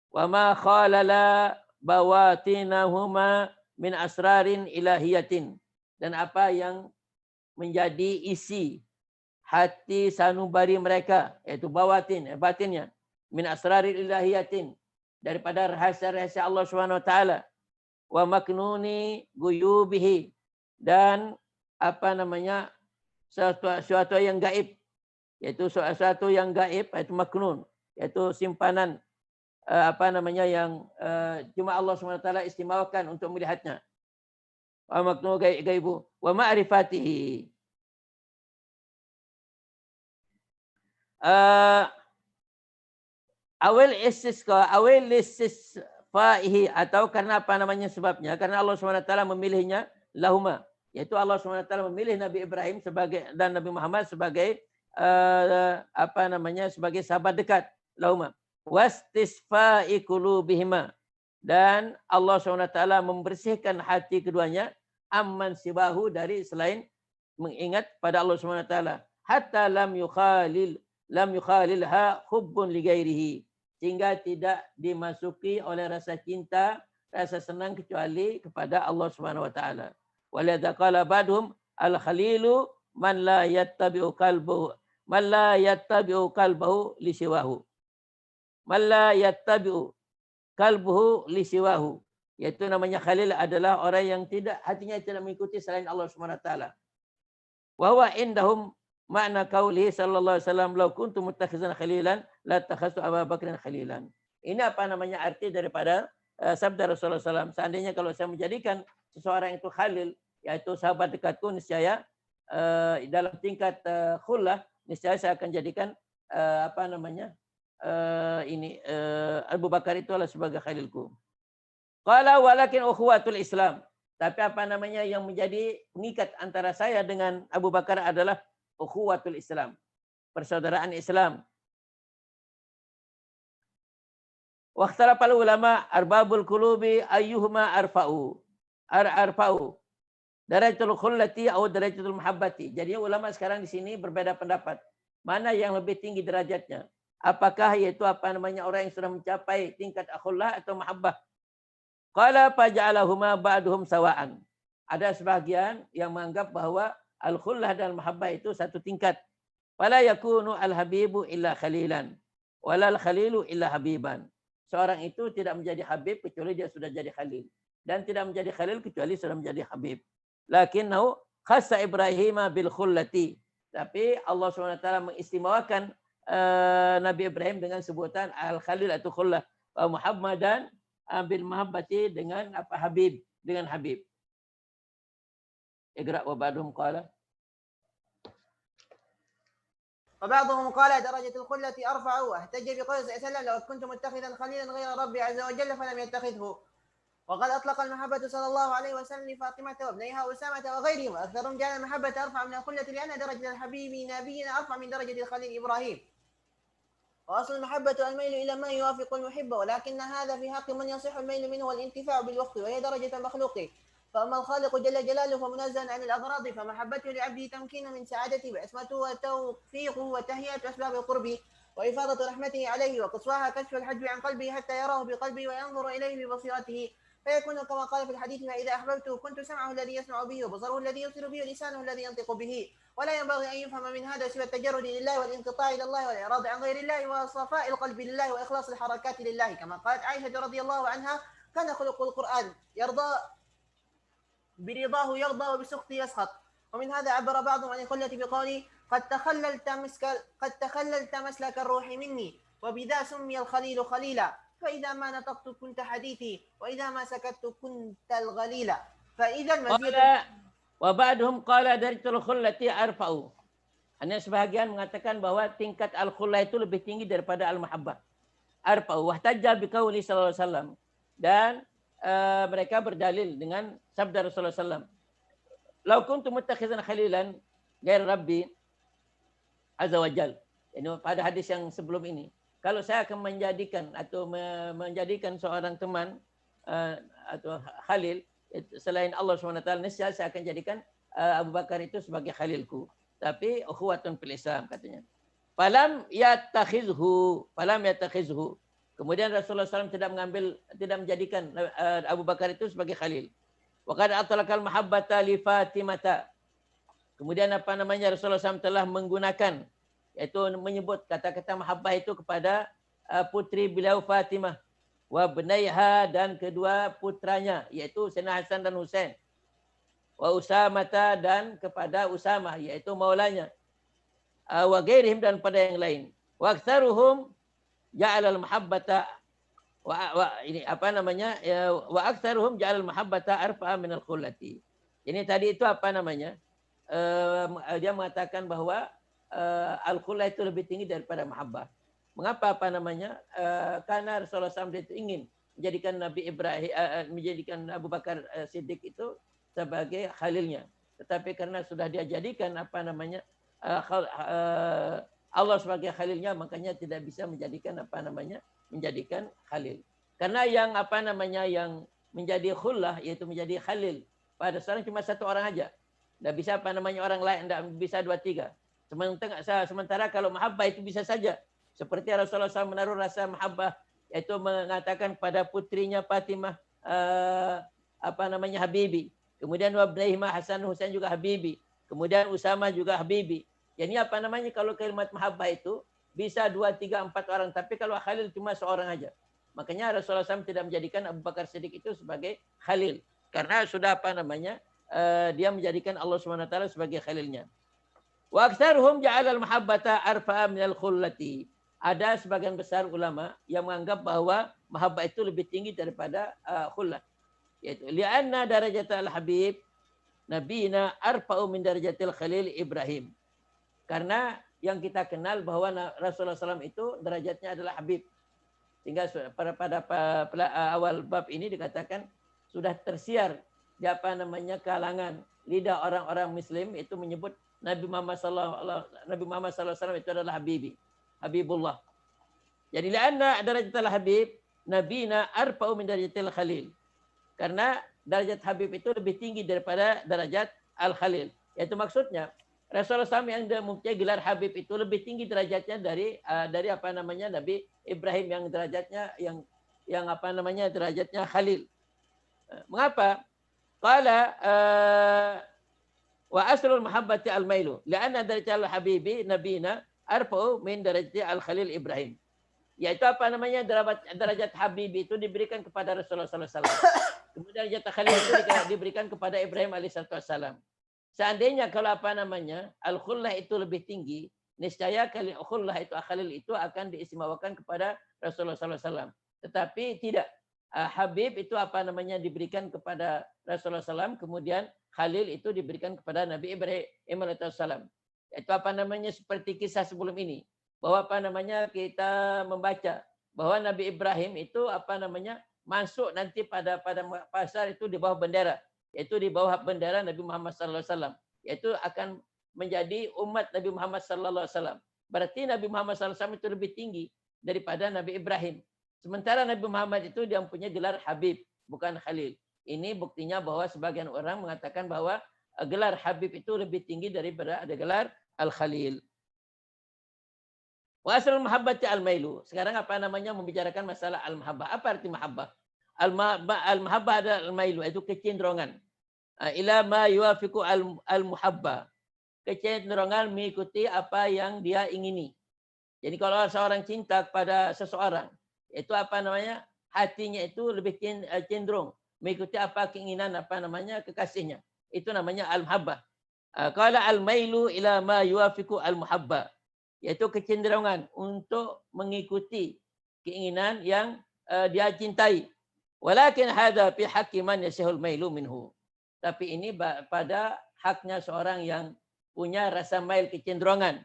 wa ma khalala bawatinahuma min asrarin ilahiyatin, dan apa yang menjadi isi hati sanubari mereka, yaitu batinnya min asrarin ilahiyatin, daripada rahasia-rahasia Allah Subhanahu wa taala. Wa maknuni guyubihi, dan apa namanya sesuatu yang gaib, yaitu sesuatu yang gaib, yaitu maknun, yaitu simpanan apa namanya yang cuma Allah SWT istimewakan untuk melihatnya. Wa maknun gaibu wa ma'rifatihi. Awal istisqaihi, atau karena apa namanya sebabnya, karena Allah SWT memilihnya lahuma, yaitu Allah SWT memilih Nabi Ibrahim sebagai dan Nabi Muhammad sebagai apa namanya sebagai sahabat dekat lahuma. Wastisfa'i qulubihima, dan Allah SWT membersihkan hati keduanya amman sibahu, dari selain mengingat pada Allah SWT, hatta lam yukhalilha hubbun li ghairihi, sehingga tidak dimasuki oleh rasa cinta, rasa senang kecuali kepada Allah Subhanahu wa taala. Walidza qala ba'dhum al-khalilu man la yattabi'u qalbuhu li siwahu. Man la yattabi'u qalbuhu li siwahu. Yaitu namanya khalil adalah orang yang hatinya tidak mengikuti selain Allah Subhanahu wa taala. Wa huwa indahum makna qaulihi sallallahu alaihi wasallam law kuntu muttakhizan khalilan la takhastu Abu Bakrin khalilan. Ini apa namanya arti daripada sabda Rasulullah SAW. Seandainya kalau saya menjadikan seseorang itu khalil, yaitu sahabat dekatku, niscaya dalam tingkat khullah, niscaya saya akan jadikan Abu Bakar itu adalah sebagai khalilku. Qala walakin ukhuwatul Islam. Tapi apa namanya yang menjadi pengikat antara saya dengan Abu Bakar adalah ukhuwatul Islam, persaudaraan Islam. Waqtalafal ulama arbabul qulubi ayyuhuma arfa'u. Darajatul khullati atau darajatul mahabbati. Jadi ulama sekarang di sini berbeda pendapat. Mana yang lebih tinggi derajatnya? Apakah yaitu orang yang sudah mencapai tingkat akhullah atau mahabbah? Qala faja'alahuma ba'duhum sawa'an. Ada sebagian yang menganggap bahwa al-khullah dan mahabbah itu satu tingkat. Fala yakunu al-habibu illa khalilan. Wala al-khalilu illa habiban. Seorang itu tidak menjadi habib kecuali dia sudah jadi khalil. Dan tidak menjadi khalil kecuali sudah menjadi habib. Lakinnahu khassa Ibrahim bil khullati. Tapi Allah SWT mengistimewakan Nabi Ibrahim dengan sebutan al-khalil atau khullah. Wa Muhammadan bil mahabbati dengan habib, dengan habib. Iqra wa ba'dhum qala. وبعضهم قال درجة الخلة أرفع واحتج بقول صلى الله عليه وسلم لو كنت متخذا خليلا غير ربي عز وجل فلم يتخذه. وقد أطلق المحبة صلى الله عليه وسلم لفاطمة وابنيها وأسامة وغيرهم وأكثرهم جعل المحبة أرفع من الخلة لأن درجة الحبيب نبينا أرفع من درجة الخليل إبراهيم. وأصل المحبة الميل إلى ما يوافق المحب ولكن هذا في حق من يصح الميل منه والانتفاع بالوقت وهي درجة المخلوق. فأما الخالق جل جلاله فمنزه عن الأغراض فمحبته لعبده تمكين من سعادته وعصمته وتوفيقه وتهيئة أسباب القرب وإفاضة رحمته عليه وقصواها كشف الحجب عن قلبه حتى يراه بقلبه وينظر إليه ببصيرته فيكون كما قال في الحديث فإذا أحببته كنت سمعه الذي يسمع به وبصره الذي يبصر به ولسانه الذي ينطق به. ولا ينبغي أن يفهم من هذا سوى التجرد لله والانقطاع إلى الله والإعراض عن غير الله وصفاء القلب لله وإخلاص الحركات لله كما قالت عائشة رضي الله عنها كان خلق القرآن يرضى برضاه يرضى وبسخطه يسخط. ومن هذا عبر بعضهم عن الخلة بقوله قد تخللت مسلك الروح مني وبذا سمي الخليل خليلا فإذا ما نطقت كنت حديثي وإذا ما سكت كنت الغليلا. فإذا المزيد وبعضهم قال درجة الخلة أرفع. Hanya sebahagian mengatakan bahwa tingkat al-khullah itu lebih tinggi daripada al-mahabbah. Arfa wahtajja biqauli sallallahu alaihi wasallam. Dan mereka berdalil dengan sabda Rasulullah SAW. Lau kuntu muttakhizan khalilan ghair Rabbi azza wa jal. Ini pada hadis yang sebelum ini. Kalau saya akan menjadikan seorang teman atau khalil selain Allah SWT, niscaya saya akan jadikan Abu Bakar itu sebagai khalilku. Tapi ukhuwatun fil Islam katanya. Falam yattakhizhu. Kemudian Rasulullah SAW tidak menjadikan Abu Bakar itu sebagai khalil. Wa qad atlaqal mahabbata li Fatimata. Kemudian Rasulullah SAW telah menggunakan, yaitu menyebut kata-kata mahabbah itu kepada putri beliau Fatimah, wa benaiha dan kedua putranya, yaitu Sayyidina Hasan dan Husain, wa Usamata dan kepada Usamah, yaitu maulanya, wa ghairihim dan pada yang lain. Wa aktsaruhum ja'alal mahabbata wa aktsaruhum ja'alal mahabbata arfa'a minal khullati. Ini tadi itu dia mengatakan bahwa al-khullah itu lebih tinggi daripada mahabbah. Mengapa karena Rasulullah SAW itu ingin menjadikan menjadikan Abu Bakar Siddiq itu sebagai khalilnya. Tetapi karena sudah dia jadikan Allah sebagai khalilnya, makanya tidak bisa menjadikan menjadikan khalil. Karena yang yang menjadi khullah, yaitu menjadi khalil pada seorang cuma satu orang aja. Tidak bisa orang lain, tidak bisa 2-3. Sementara kalau mahabbah itu bisa saja Seperti Rasulullah SAW menaruh rasa mahabbah, yaitu mengatakan kepada putrinya Fatimah Habibi. Kemudian wabnaihima Hasan Husain juga Habibi. Kemudian Usama juga Habibi. Jadi kalau kalimat mahabbah itu bisa 2, 3, 4 orang, tapi kalau Khalil cuma seorang aja. Makanya Rasulullah SAW tidak menjadikan Abu Bakar Siddiq itu sebagai Khalil, karena sudah dia menjadikan Allah SWT sebagai Khalilnya. Wa aktsaruhum ja'ala al-mahabbata arfa'a min al-khullati. Ada sebagian besar ulama yang menganggap bahwa mahabbah itu lebih tinggi daripada khullah. Yaitu li'anna darajatal habib nabiyina arfa'u min darajatil khalil Ibrahim. Karena yang kita kenal bahwa Rasulullah SAW itu derajatnya adalah habib. Sehingga pada awal bab ini dikatakan sudah tersiar di kalangan lidah orang-orang muslim itu menyebut Nabi Muhammad SAW itu adalah Habibullah. Jadi lianna darajatul habib nabina arfa'u min darajatil khalil. Karena derajat habib itu lebih tinggi daripada derajat al-khalil. Yaitu maksudnya Rasulullah SAW yang mempunyai gelar habib itu lebih tinggi derajatnya dari Nabi Ibrahim yang derajatnya derajatnya khalil. Mengapa? Qala wa aslul mahabbati al-mailu li'anna darajatul habibi nabina arfa'u min darajati al-khalil Ibrahim. Yaitu derajat habibi itu diberikan kepada Rasulullah SAW. Kemudian derajat khalil itu diberikan kepada Ibrahim alaihissalam. Seandainya kalau al-khullah itu lebih tinggi, niscaya khullah itu khalil itu akan diistimewakan kepada Rasulullah SAW. Tetapi tidak. Habib itu diberikan kepada Rasulullah SAW, kemudian khalil itu diberikan kepada Nabi Ibrahim alaihissalam. Itu seperti kisah sebelum ini, bahwa kita membaca bahwa Nabi Ibrahim itu masuk nanti pada pasar itu di bawah bendera, yaitu di bawah bendera Nabi Muhammad SAW, yaitu akan menjadi umat Nabi Muhammad SAW. Berarti Nabi Muhammad SAW itu lebih tinggi daripada Nabi Ibrahim. Sementara Nabi Muhammad itu dia mempunyai gelar Habib, bukan Khalil. Ini buktinya bahwa sebagian orang mengatakan bahwa gelar Habib itu lebih tinggi daripada ada gelar Al-Khalil. Wa asal mahabbati al-mailu. Sekarang membicarakan masalah al-mahabbah. Apa arti mahabbah? Al-mahabbah adalah al-mailu, itu kecenderungan. Ila ma yuafiqu al-muhabba. Kecenderungan mengikuti apa yang dia ingini. Jadi kalau seorang cinta kepada seseorang, itu hatinya itu lebih cenderung mengikuti apa keinginan kekasihnya. Itu namanya al-muhabbah. Qala al-mailu ila ma yuafiqu al-muhabba, yaitu kecenderungan untuk mengikuti keinginan yang dia cintai. Walakin hadza fi haqqi man yasihul mailu minhu. Tapi ini pada haknya seorang yang punya rasa mail, kecenderungan.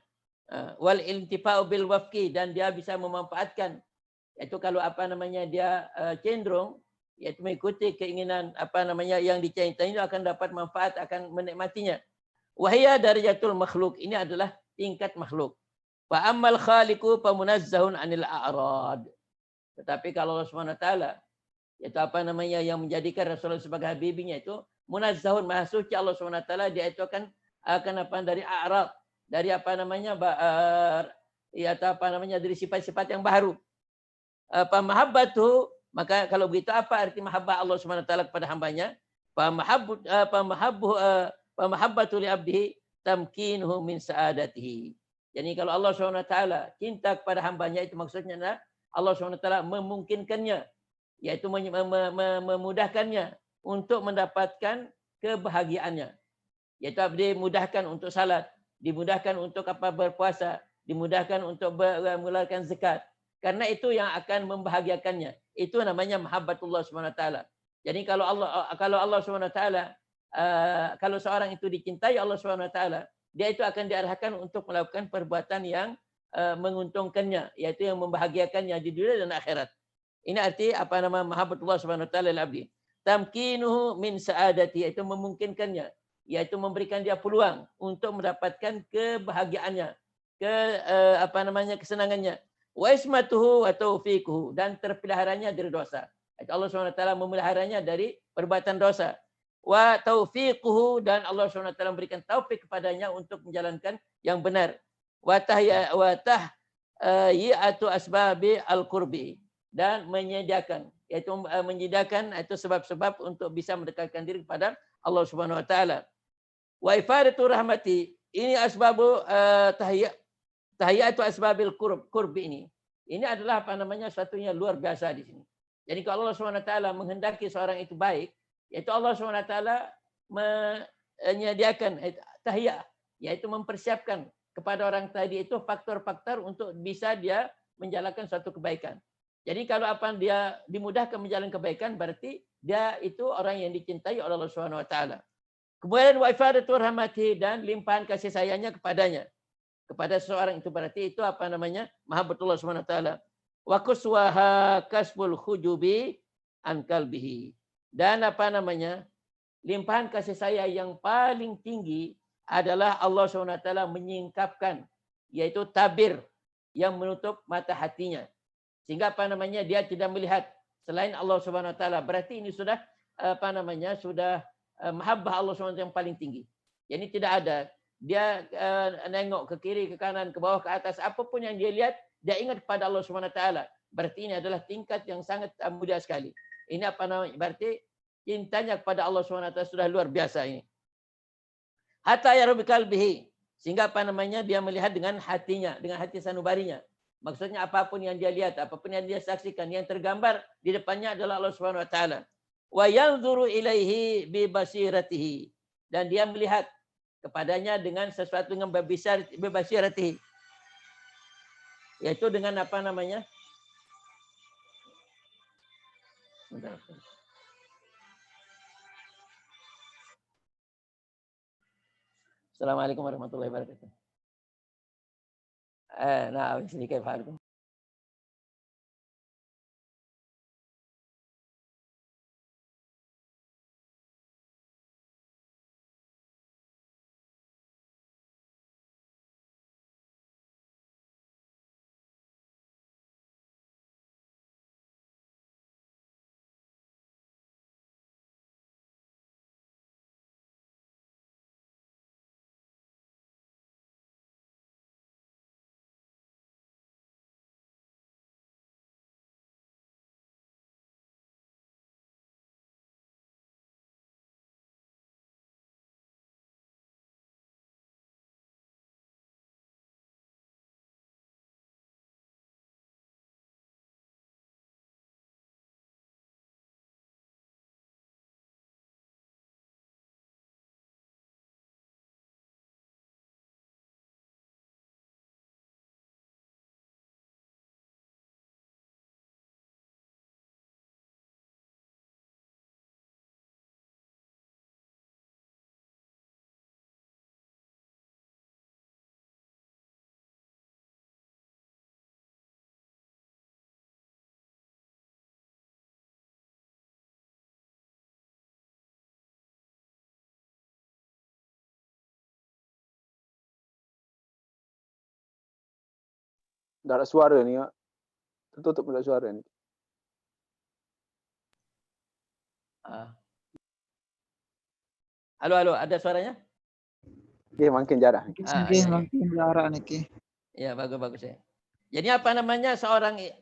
Wal iltifa'u bil wafqi, dan dia bisa memanfaatkan, yaitu kalau dia cenderung yaitu mengikuti keinginan yang dicintai, itu akan dapat manfaat, akan menikmatinya. Wahia darajatul makhluk, ini adalah tingkat makhluk. Fa ammal khaliqu fa munazzahun 'anil a'rad. Tetapi kalau Allah Subhanahu wa taala, yaitu yang menjadikan Rasulullah sebagai habibinya, itu munazzahun, maha suci Allah Subhanahu wa taala, dia itu akan dari a'rad, dari dari sifat-sifat yang baru. Mahabbatu, maka kalau begitu apa arti mahabbah Allah Subhanahu wa taala kepada hambanya? Mahabbatu li abdihi tamkinuhu min sa'adatihi. Jadi kalau Allah Subhanahu wa taala cinta kepada hambanya, itu maksudnya adalah Allah Subhanahu wa taala memungkinkannya, yaitu memudahkannya untuk mendapatkan kebahagiaannya. Yaitu dimudahkan untuk salat, dimudahkan untuk berpuasa, dimudahkan untuk mengeluarkan zakat. Karena itu yang akan membahagiakannya. Itu namanya mahabbatullah Subhanahu wa taala. Jadi kalau Allah Subhanahu wa taala, kalau seorang itu dicintai Allah Subhanahu wa taala, dia itu akan diarahkan untuk melakukan perbuatan yang menguntungkannya, yaitu yang membahagiakannya di dunia dan akhirat. Ini arti mahabbatullah Subhanahu wa taala lil abdi. Tamkinuhu min sa'adati, yaitu memungkinkannya, yaitu memberikan dia peluang untuk mendapatkan kebahagiaannya, kesenangannya. Wa ismatuhu wa taufiquhu, dan terpeliharanya dari dosa. Allah SWT memeliharanya dari perbuatan dosa. Wa taufiquhu, dan Allah SWT memberikan taufik kepadanya untuk menjalankan yang benar. Wa yi'atu asbabi al-qurbi, dan menyediakan, yaitu menyediakan itu sebab-sebab untuk bisa mendekatkan diri kepada Allah Subhanahu wa taala. Wa ifadatu rahmati, ini asbabu tahiyatu asbabil qurbi ini. Ini adalah apa namanya suatu yang luar biasa di sini. Jadi kalau Allah Subhanahu wa taala menghendaki seorang itu baik, yaitu Allah Subhanahu wa taala menyediakan tahiyah, yaitu mempersiapkan kepada orang tadi itu faktor-faktor untuk bisa dia menjalankan suatu kebaikan. Jadi kalau apa dia dimudahkan menjalankan kebaikan, berarti dia itu orang yang dicintai oleh Allah Subhanahu wa taala. Kemudian wa ifadatu rahmati, dan limpahan kasih sayangnya kepadanya. Kepada seseorang itu berarti itu apa namanya? Mahabbatullah Subhanahu wa taala. Wa kuswaha kasbul hujubi an qalbihi. Dan apa namanya? Limpahan kasih sayang yang paling tinggi adalah Allah Subhanahu wa taala menyingkapkan, yaitu tabir yang menutup mata hatinya. Sehingga apa namanya? Dia tidak melihat selain Allah Subhanahu wa taala. Berarti ini sudah apa namanya? Sudah mahabbah Allah SWT yang paling tinggi. Jadi tidak ada. Dia nengok ke kiri, ke kanan, ke bawah, ke atas. Apapun yang dia lihat, dia ingat kepada Allah SWT. Berarti ini adalah tingkat yang sangat mulia sekali. Ini apa namanya? Berarti cintanya kepada Allah SWT sudah luar biasa ini. Hatta yaru biqalbihi. Sehingga apa namanya? Dia melihat dengan hatinya, dengan hati sanubarinya. Maksudnya apapun yang dia lihat, apapun yang dia saksikan, yang tergambar di depannya adalah Allah SWT. Wa yanzuru ilaihi bi basiratihi, dan dia melihat kepadanya dengan sesuatu yang bebasiratihi, yaitu dengan apa namanya? Assalamualaikum warahmatullahi wabarakatuh. Nah, sini kayak Pak. Tak ada suara ni. Tertutup tak ada suara ni. Halo, ada suaranya? Okey, makin jarak. Makin jarak ni. Ya, bagus ya. Jadi apa namanya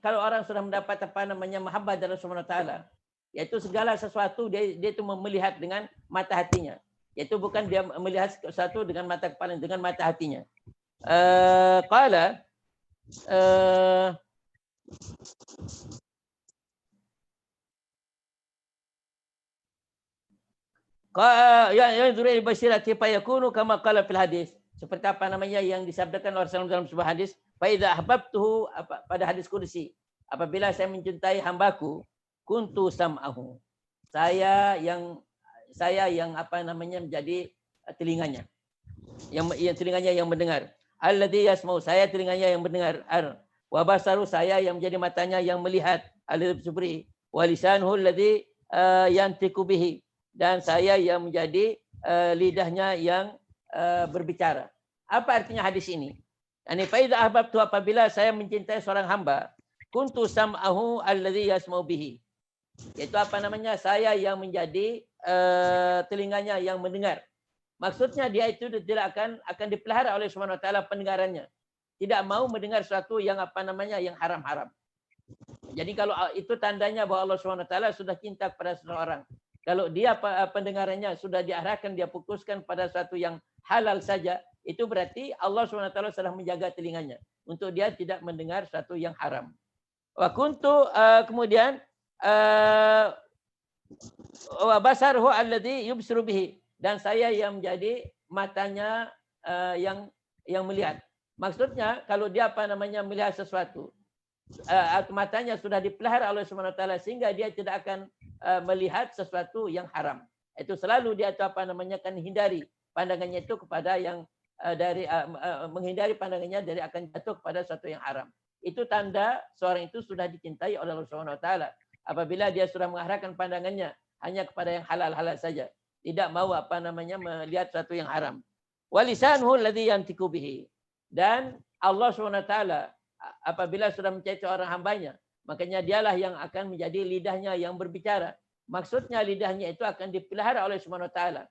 kalau orang sudah mendapat apa namanya mahabbah dari Allah Subhanahu wa taala, yaitu segala sesuatu dia itu melihat dengan mata hatinya. Yaitu bukan dia melihat sesuatu dengan mata kepala, dengan mata hatinya. Qala yang zuri basirati fayakunu kama qala fil hadis, seperti apa namanya yang disabdakan oleh Rasulullah dalam sebuah hadis, fa idza ahbabtuhu, pada hadis qudsi, apabila saya mencintai hambaku, kuntu sam'ahu, saya yang apa namanya menjadi telinganya, yang telinganya yang mendengar, alladzi yasma'u, saya telinganya yang mendengar, wa basaru, saya yang menjadi matanya yang melihat, alladzi wa lisanuhu alladzi yantiqu bihi, dan saya yang menjadi lidahnya yang berbicara. Apa artinya hadis ini? Yani fa idza ahbabtu, apabila saya mencintai seorang hamba, kuntu sam'ahu alladzi yasma'u bihi, yaitu apa namanya, saya yang menjadi telinganya yang mendengar. Maksudnya dia itu tidak akan dipelihara oleh Subhanahu wa taala pendengarannya. tidak mau mendengar sesuatu yang apa namanya yang haram-haram. Jadi kalau itu tandanya bahwa Allah SWT sudah cinta kepada seseorang. Kalau dia pendengarannya sudah diarahkan, dia fokuskan pada sesuatu yang halal saja, itu berarti Allah SWT sudah menjaga telinganya untuk dia tidak mendengar sesuatu yang haram. Wa kuntu kemudian wa basarhu alladhi yubsiru bihi, dan saya yang menjadi matanya yang melihat. Maksudnya kalau dia melihat sesuatu, matanya sudah dipelihara oleh Subhanahu wa taala sehingga dia tidak akan melihat sesuatu yang haram. Itu selalu dia akan hindari pandangannya itu kepada yang menghindari pandangannya dari akan jatuh kepada sesuatu yang haram. Itu tanda seorang itu sudah dicintai oleh Allah Subhanahu wa taala. Apabila dia sudah mengarahkan pandangannya hanya kepada yang halal-halal saja, tidak mau melihat sesuatu yang haram. Walisanhu alladhi yantiqu bihi, dan Allah Subhanahu wa taala apabila sudah mencintai seorang hambanya, makanya dialah yang akan menjadi lidahnya yang berbicara. Maksudnya lidahnya itu akan dipelihara oleh Subhanahu wa taala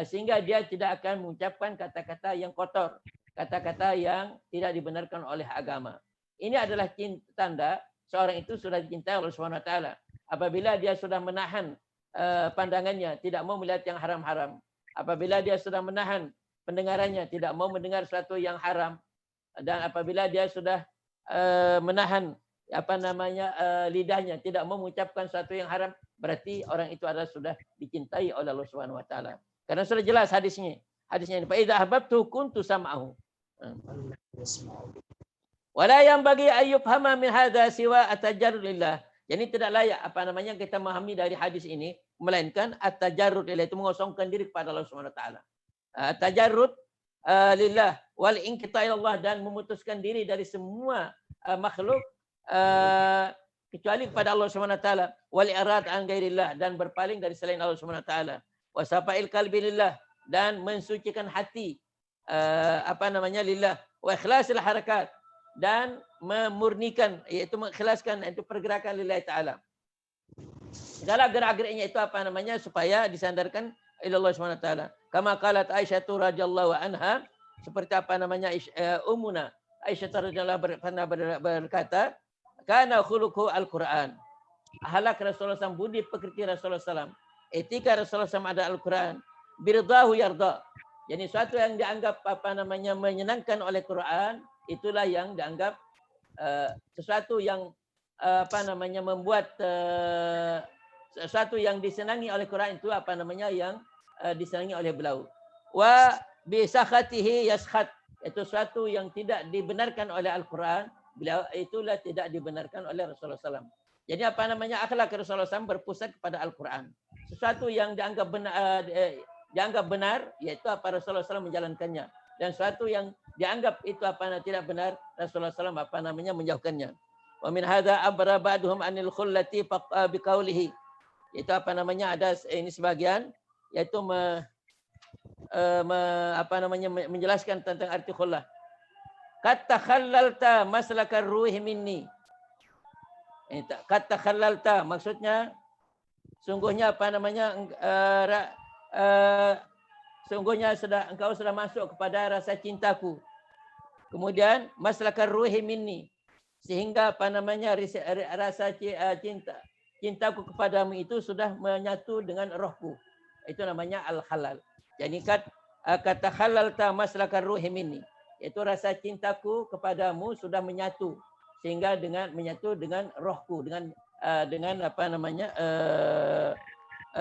sehingga dia tidak akan mengucapkan kata-kata yang kotor, kata-kata yang tidak dibenarkan oleh agama. Ini adalah tanda seorang itu sudah dicintai oleh Subhanahu wa taala. Apabila dia sudah menahan pandangannya, tidak mau melihat yang haram-haram. Apabila dia sudah menahan pendengarannya, tidak mau mendengar sesuatu yang haram. Dan apabila dia sudah menahan lidahnya, tidak mau mengucapkan sesuatu yang haram, berarti orang itu adalah sudah dicintai oleh Allah Subhanahu wa taala. Karena sudah jelas hadisnya. Hadisnya ini, fa idza ahbabtu kuntu sam'ahu. Wala yang bagi ayub hama min hadza siwa atajarrud lillah. Jadi tidak layak kita memahami dari hadis ini melainkan at-tajarrud lillah, itu mengosongkan diri kepada Allah Subhanahu wa taala. Tajarrud lillah wal inqita' ila Allah, dan memutuskan diri dari semua makhluk kecuali kepada Allah Subhanahu wa taala, wal irad an ghairillah, dan berpaling dari selain Allah Subhanahu wa taala, wa safa'il qalbi lillah, dan mensucikan hati lillah, wa ikhlasil harakat, dan memurnikan, yaitu mengikhlaskan itu pergerakan lillahi taala. Segala gerak-geriknya itu supaya disandarkan ila Allah Subhanahu wa taala. Kama qalat Aisyah radhiyallahu anha, seperti ummuna Aisyah radhiyallahu anha berkata, kana khuluquhu al-Qur'an. Ahlak Rasulullah SAW, budi pekerti Rasulullah SAW, etika Rasulullah SAW ada Al-Qur'an, birdahu yarda. Jadi sesuatu yang dianggap menyenangkan oleh Quran, itulah yang dianggap sesuatu yang membuat sesuatu yang disenangi oleh Quran itu yang disenangi oleh beliau. Wa bi sakhatihi yaskhat, itu sesuatu yang tidak dibenarkan oleh Al-Quran, beliau itulah tidak dibenarkan oleh Rasulullah SAW. Jadi akhlak Rasulullah SAW berpusat kepada Al-Quran. Sesuatu yang dianggap benar, yaitu Rasulullah SAW menjalankannya. Dan sesuatu yang dianggap itu tidak benar, Rasulullah SAW menjauhkannya. Wa min hadza abra ba'duhum anil khullati biqaulihi. Itu ada ini sebagian, yaitu menjelaskan tentang arti khullah. Kata khallalta maslakar ruhi minni. Kata khallalta maksudnya sungguhnya sungguhnya engkau sudah masuk kepada rasa cintaku. Kemudian maslakar ruhi minni, sehingga rasa cintaku kepadamu itu sudah menyatu dengan rohku. Itu namanya al-halal. Jadi kata halalta maslakar ruhi minni, itu rasa cintaku kepadamu sudah menyatu, sehingga menyatu dengan rohku, dengan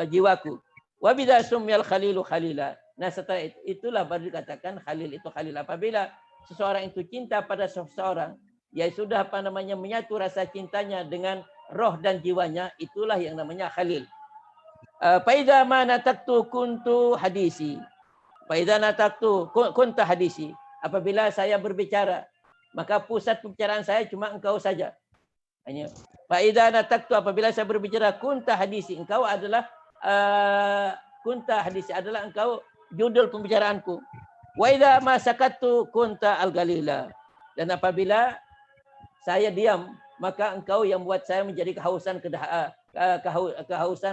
jiwaku. Wa bidza sumyal khalilu khalila. Nah, setelah itulah baru dikatakan khalil itu khalil. Apabila seseorang itu cinta pada seseorang, ya sudah menyatu rasa cintanya dengan roh dan jiwanya, itulah yang namanya khalil. Faidza ma nataktu kuntu hadisi. Faidza nataktu kunta hadisi. Apabila saya berbicara, maka pusat pembicaraan saya cuma engkau saja. Hanya faidza nataktu, apabila saya berbicara, kunta hadisi, engkau adalah kunta hadisi, adalah engkau judul pembicaraanku. Wa idza ma sakattu kunta al-galila. Dan apabila saya diam, maka engkau yang buat saya menjadi kehausan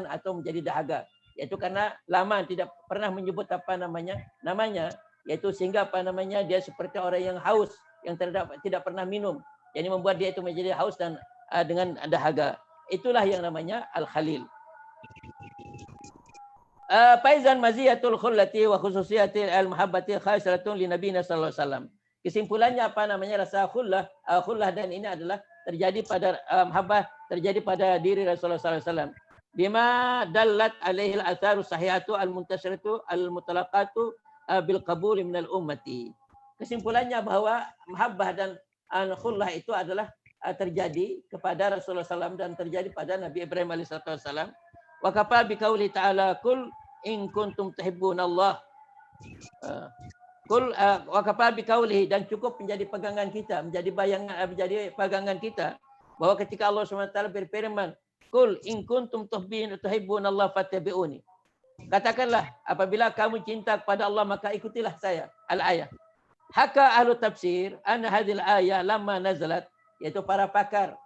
atau menjadi dahaga. Yaitu karena lama tidak pernah menyebut namanya, yaitu sehingga dia seperti orang yang haus yang tidak pernah minum. Jadi membuat dia itu menjadi haus dan dengan dahaga. Itulah yang namanya al-khalil. Faizan maziyatul khullati wa khususiyatil al-muhabbati khasratun li nabiyina sallallahu alaihi wasallam. Kesimpulannya apa namanya rasa khullah, khullah dan ini adalah terjadi pada mahabbah, terjadi pada diri Rasulullah sallallahu alaihi wasallam. Bima dallat alaihi al-atharu sahihatu al-muntasiratu al-mutalaqatu bil qabul min al-ummati. Kesimpulannya bahwa mahabbah dan khullah itu adalah terjadi kepada Rasulullah SAW dan terjadi pada Nabi Ibrahim alaihissalam. Wa kafa bi qauli ta'ala kul in kuntum tuhibbunallah. Kul wa kafa bi qaulihi, dan cukup menjadi pegangan kita, menjadi pegangan kita bahwa ketika Allah SWT berfirman, kul in kuntum tuhibbunallah fattabi'uni. Katakanlah apabila kamu cinta kepada Allah maka ikutilah saya. Al-ayah. Haka ahlu tafsir anna hadhil ayah lamma nazalat, yaitu para pakar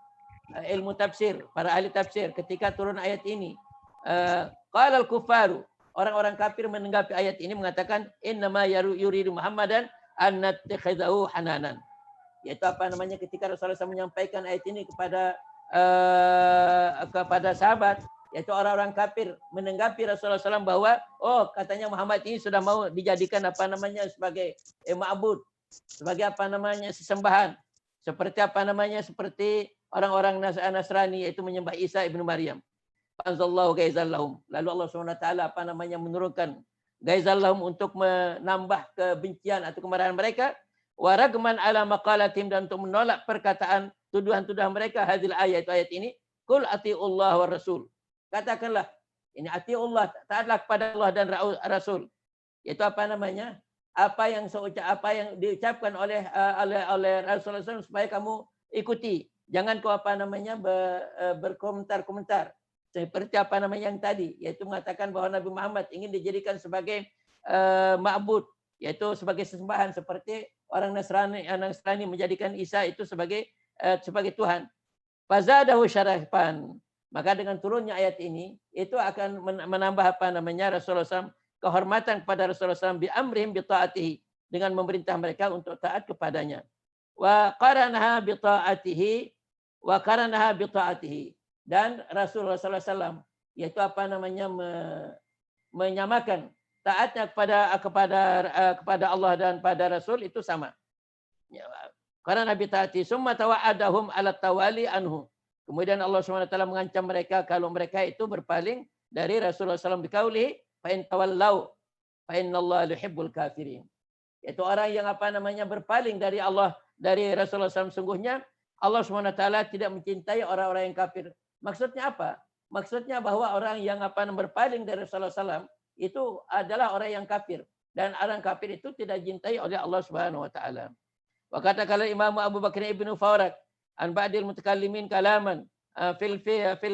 ilmu tafsir, para ahli tafsir ketika turun ayat ini, qala al-kufaru, orang-orang kafir menanggapi ayat ini mengatakan innama yuridu Muhammadan an nattakhidahu hananan. Yaitu apa namanya ketika Rasulullah SAW menyampaikan ayat ini kepada sahabat, yaitu orang-orang kafir menanggapi Rasulullah SAW bahwa katanya Muhammad ini sudah mau dijadikan apa namanya sebagai ma'bud, sebagai apa namanya sesembahan, seperti orang-orang Nasrani yaitu menyembah Isa ibnu Maryam. Anzalallahu gaizal lahum. Lalu Allah SWT apa namanya menurunkan gaizal lahum untuk menambah kebencian atau kemarahan mereka, wa ragman ala maqalatim, dan untuk menolak perkataan tuduhan-tuduhan mereka hadil ayat, itu ayat ini, kul atiullah wa rasul. Katakanlah ini atiullah, taatlah kepada Allah dan Rasul. Itu apa namanya? Apa yang diucapkan oleh Rasulullah SAW supaya kamu ikuti. Jangan kau apa namanya berkomentar-komentar seperti apa namanya yang tadi, yaitu mengatakan bahwa Nabi Muhammad ingin dijadikan sebagai ma'bud, yaitu sebagai sesembahan seperti orang Nasrani menjadikan Isa itu sebagai Tuhan. Fazadahu syarafan. Maka dengan turunnya ayat ini itu akan menambah apa namanya Rasulullah SAW kehormatan kepada Rasulullah SAW bi amrihim bi taatihi, dengan memerintah mereka untuk taat kepadanya. Wa qaranaha bi taatihi, dan Rasulullah SAW yaitu apa namanya menyamakan taatnya kepada Allah dan pada Rasul itu sama. Karena Nabi taati summa tawa'adahum ala tawali anhu. Kemudian Allah SWT mengancam mereka kalau mereka itu berpaling dari Rasulullah SAW biqaulihi fa in tawallau fa innallaha yuhibbul kafirin. Yaitu orang yang apa namanya berpaling dari Allah, dari Rasulullah SAW, sungguhnya Allah SWT tidak mencintai orang-orang yang kafir. Maksudnya apa? Maksudnya bahwa orang yang apa berpaling dari Rasulullah SAW itu adalah orang yang kafir, dan orang kafir itu tidak dicintai oleh Allah Subhanahu wa taala. Wa kata kalau Imam Abu Bakar Ibnu Farak an ba'dil mutakallimin kalaman fil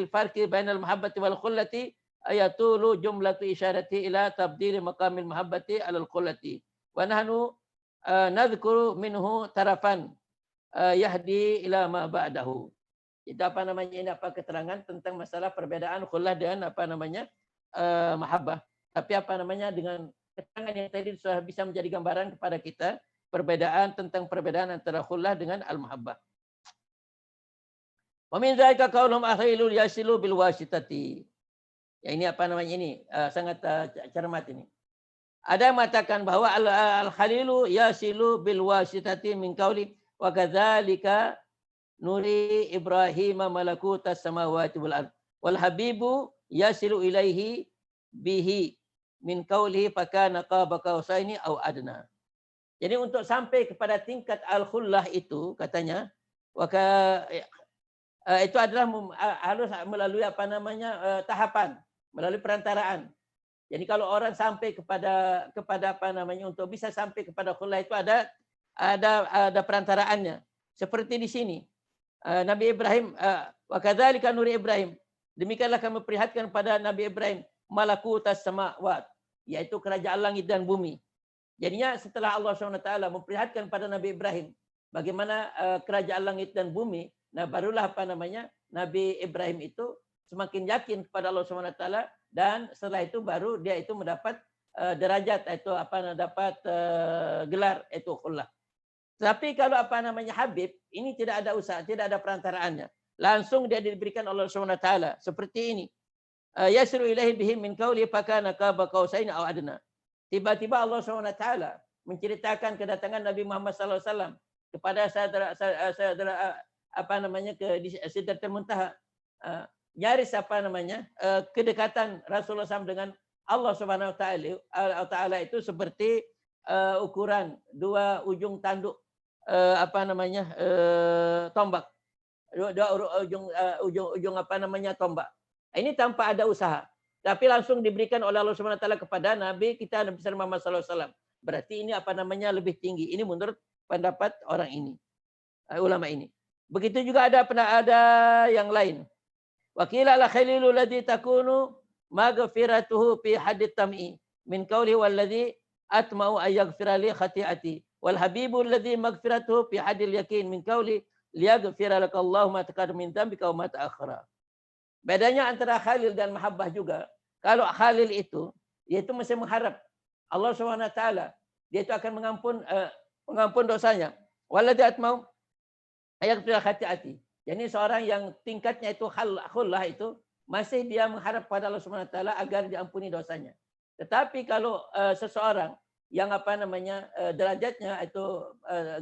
farqi bainal mahabbati wal khullati ayatulu jumlatu isyarati ila tabdil maqamil mahabbati alal khullati wa nahnu nadhkuru minhu tarafan yahdi ila ma ba'dahu. Itu apa namanya, ini apa keterangan tentang masalah perbedaan khullah dan apa namanya mahabbah. Tapi apa namanya dengan keterangan yang tadi sudah bisa menjadi gambaran kepada kita perbedaan antara khullah dengan al-mahabbah. Wa min dzalika qaulum akhilul yasilu bil wasitati. Ya ini apa namanya ini sangat cermat ini. Ada yang mengatakan bahwa al-khalilu yasilu bil wasitati min qauli wa kadzalika nuri Ibrahim malakutas samawati wal ard wal habibu yasilu ilaihi bihi min qaulihi fakana qaba qausaini au adna. Jadi untuk sampai kepada tingkat al-khullah itu katanya itu adalah harus melalui apa namanya tahapan, melalui perantaraan. Jadi kalau orang sampai kepada apa namanya untuk bisa sampai kepada khullah itu ada perantaraannya. Seperti di sini Nabi Ibrahim wa kadzalika nuri Ibrahim, demikianlah kami perlihatkan pada Nabi Ibrahim malakutas samawat, yaitu kerajaan langit dan bumi. Jadinya setelah Allah SWT memperlihatkan pada Nabi Ibrahim bagaimana kerajaan langit dan bumi, nah barulah apa namanya Nabi Ibrahim itu semakin yakin kepada Allah SWT, dan setelah itu baru dia itu mendapat derajat, itu apa dapat gelar itu khullah. Tapi kalau apa namanya Habib, ini tidak ada usaha, tidak ada perantaraannya. Langsung dia diberikan oleh Allah Subhanahu wa taala seperti ini. Yasru ilaihi bihim min qawli fakana qaba qausain aw adna. Tiba-tiba Allah Subhanahu wa taala menceritakan kedatangan Nabi Muhammad sallallahu alaihi wasallam kepada saudara apa namanya ke Sidratul Muntaha. Nyaris apa namanya kedekatan Rasulullah SAW dengan Allah Subhanahu wa taala itu seperti ukuran dua ujung tanduk apa namanya tombak, dua ujung apa namanya tombak. Ini tanpa ada usaha, tapi langsung diberikan oleh Allah Subhanahu wa taala kepada Nabi kita Nabi Muhammad sallallahu alaihi wasallam. Berarti ini apa namanya lebih tinggi. Ini menurut pendapat orang ini, ulama ini. Begitu juga ada yang lain. Wa qila la khalilu ladzi takunu maghfiratuhu fi haddit tam'i min qawli walladzi atma'u ay yaghfira li khati'ati wal habibu alladzi maghfiratuhu fi haddil yakin min qawli liyaghfira lakallahu ma taqaddama min dzambika wa ma ta'akhkhara. Bedanya antara khalil dan mahabbah juga. Kalau khalil itu yaitu mesti mengharap Allah Subhanahu wa taala dia itu akan mengampun dosanya. Walladzi atma'u ay yaghfira khati'ati. Jadi seorang yang tingkatnya itu khullah itu masih dia mengharap pada Allah Subhanahu wa taala agar diampuni dosanya. Tetapi kalau seseorang yang apa namanya derajatnya itu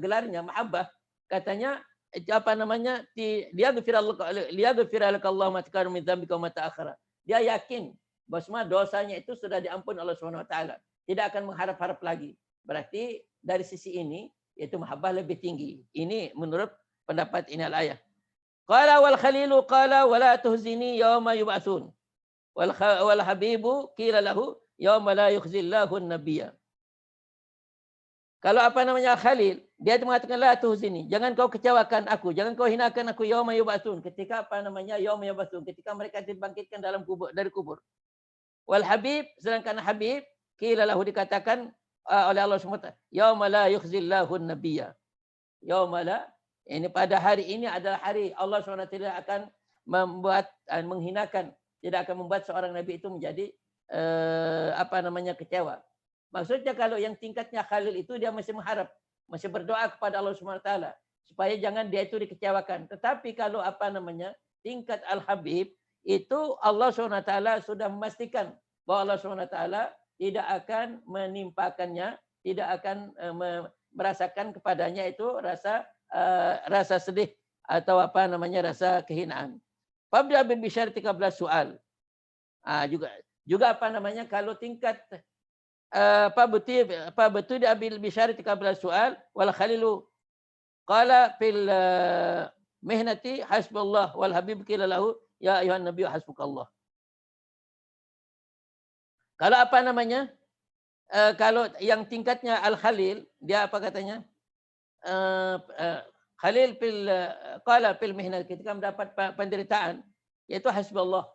gelarnya mahabbah, katanya apa namanya dia ghafirallahu ma taqaddama min dzambika wa ma ta'akhkhara. Dia yakin bahwa semua dosanya itu sudah diampuni Allah Subhanahu wa taala. Tidak akan mengharap-harap lagi. Berarti dari sisi ini yaitu mahabbah lebih tinggi. Ini menurut pendapat ini al-ayah. Qala wal khalilu qala wala tuhzini yauma yub'atsun. Wal habibu qila lahu yauma la yukhzillahu an-nabiyya. Kalau apa namanya khalil, dia mengatakan la tuhzini, jangan kau kecewakan aku, jangan kau hinakan aku yauma yub'atsun, ketika apa namanya yauma yub'atsun, ketika mereka dibangkitkan dalam kubur dari kubur. Wal habib, sedangkan habib qila lahu dikatakan oleh Allah SWT, yauma la yukhzillahu an-nabiyya. Yauma la, ini pada hari ini adalah hari Allah SWT tidak akan menghinakan, tidak akan membuat seorang nabi itu menjadi apa namanya kecewa. Maksudnya kalau yang tingkatnya khalil itu dia masih mengharap, masih berdoa kepada Allah SWT supaya jangan dia itu dikecewakan. Tetapi kalau apa namanya tingkat al-habib itu Allah SWT sudah memastikan bahwa Allah SWT tidak akan menimpakannya, tidak akan merasakan kepadanya itu rasa sedih atau apa namanya rasa kehinaan. Fabda bil bisyarati qabla su'al. Juga apa namanya kalau tingkat apa betul dia bil bisyarati qabla su'al wal khalilu qala fil mihnati hasbullah wal habib qila lahu ya ayuhan nabiyyu hasbukallah. Kalau apa namanya kalau yang tingkatnya al khalil dia apa katanya? Khalil qala fil mihnah ketika mendapat penderitaan yaitu hasbullah,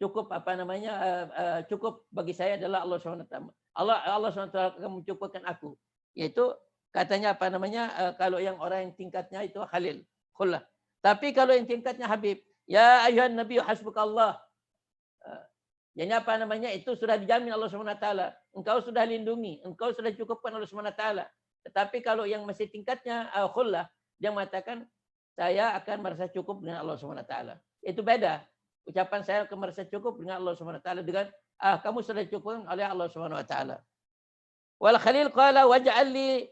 cukup apa namanya cukup bagi saya adalah Allah SWT. Allah SWT akan mencukupkan aku, yaitu katanya apa namanya kalau yang orang yang tingkatnya itu khalil khullah. Tapi kalau yang tingkatnya habib, ya ayuhan nabiyyu hasbukallah, jadi apa namanya itu sudah dijamin Allah SWT, engkau sudah lindungi, engkau sudah cukupkan Allah SWT. Tetapi kalau yang masih tingkatnya khullah, dia mengatakan saya akan merasa cukup dengan Allah SWT. Itu beda. Ucapan saya akan merasa cukup dengan Allah SWT dengan kamu sudah cukup oleh Allah SWT. Wal khalil qala waj'al li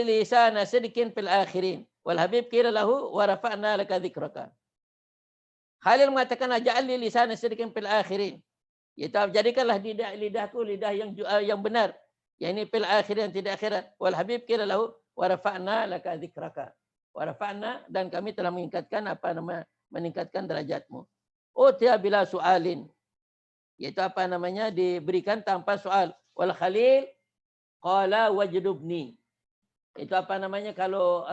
lisana sidqin fil akhirin. Wal habib qila lahu wa rafa'na laka dzikraka. Khalil mengatakan waj'al li lisana sidqin fil akhirin. Yaitu jadikanlah lidahku lidah yang benar. Yang ini fil akhirin tidak akhirat. Wal habib qila lahu wa rafa'na laka dzikraka. Wa rafa'na dan kami telah meningkatkan derajatmu. Utiya bila su'alin. Yaitu apa namanya diberikan tanpa soal. Wal khalil qala wajdubni. Itu apa namanya kalau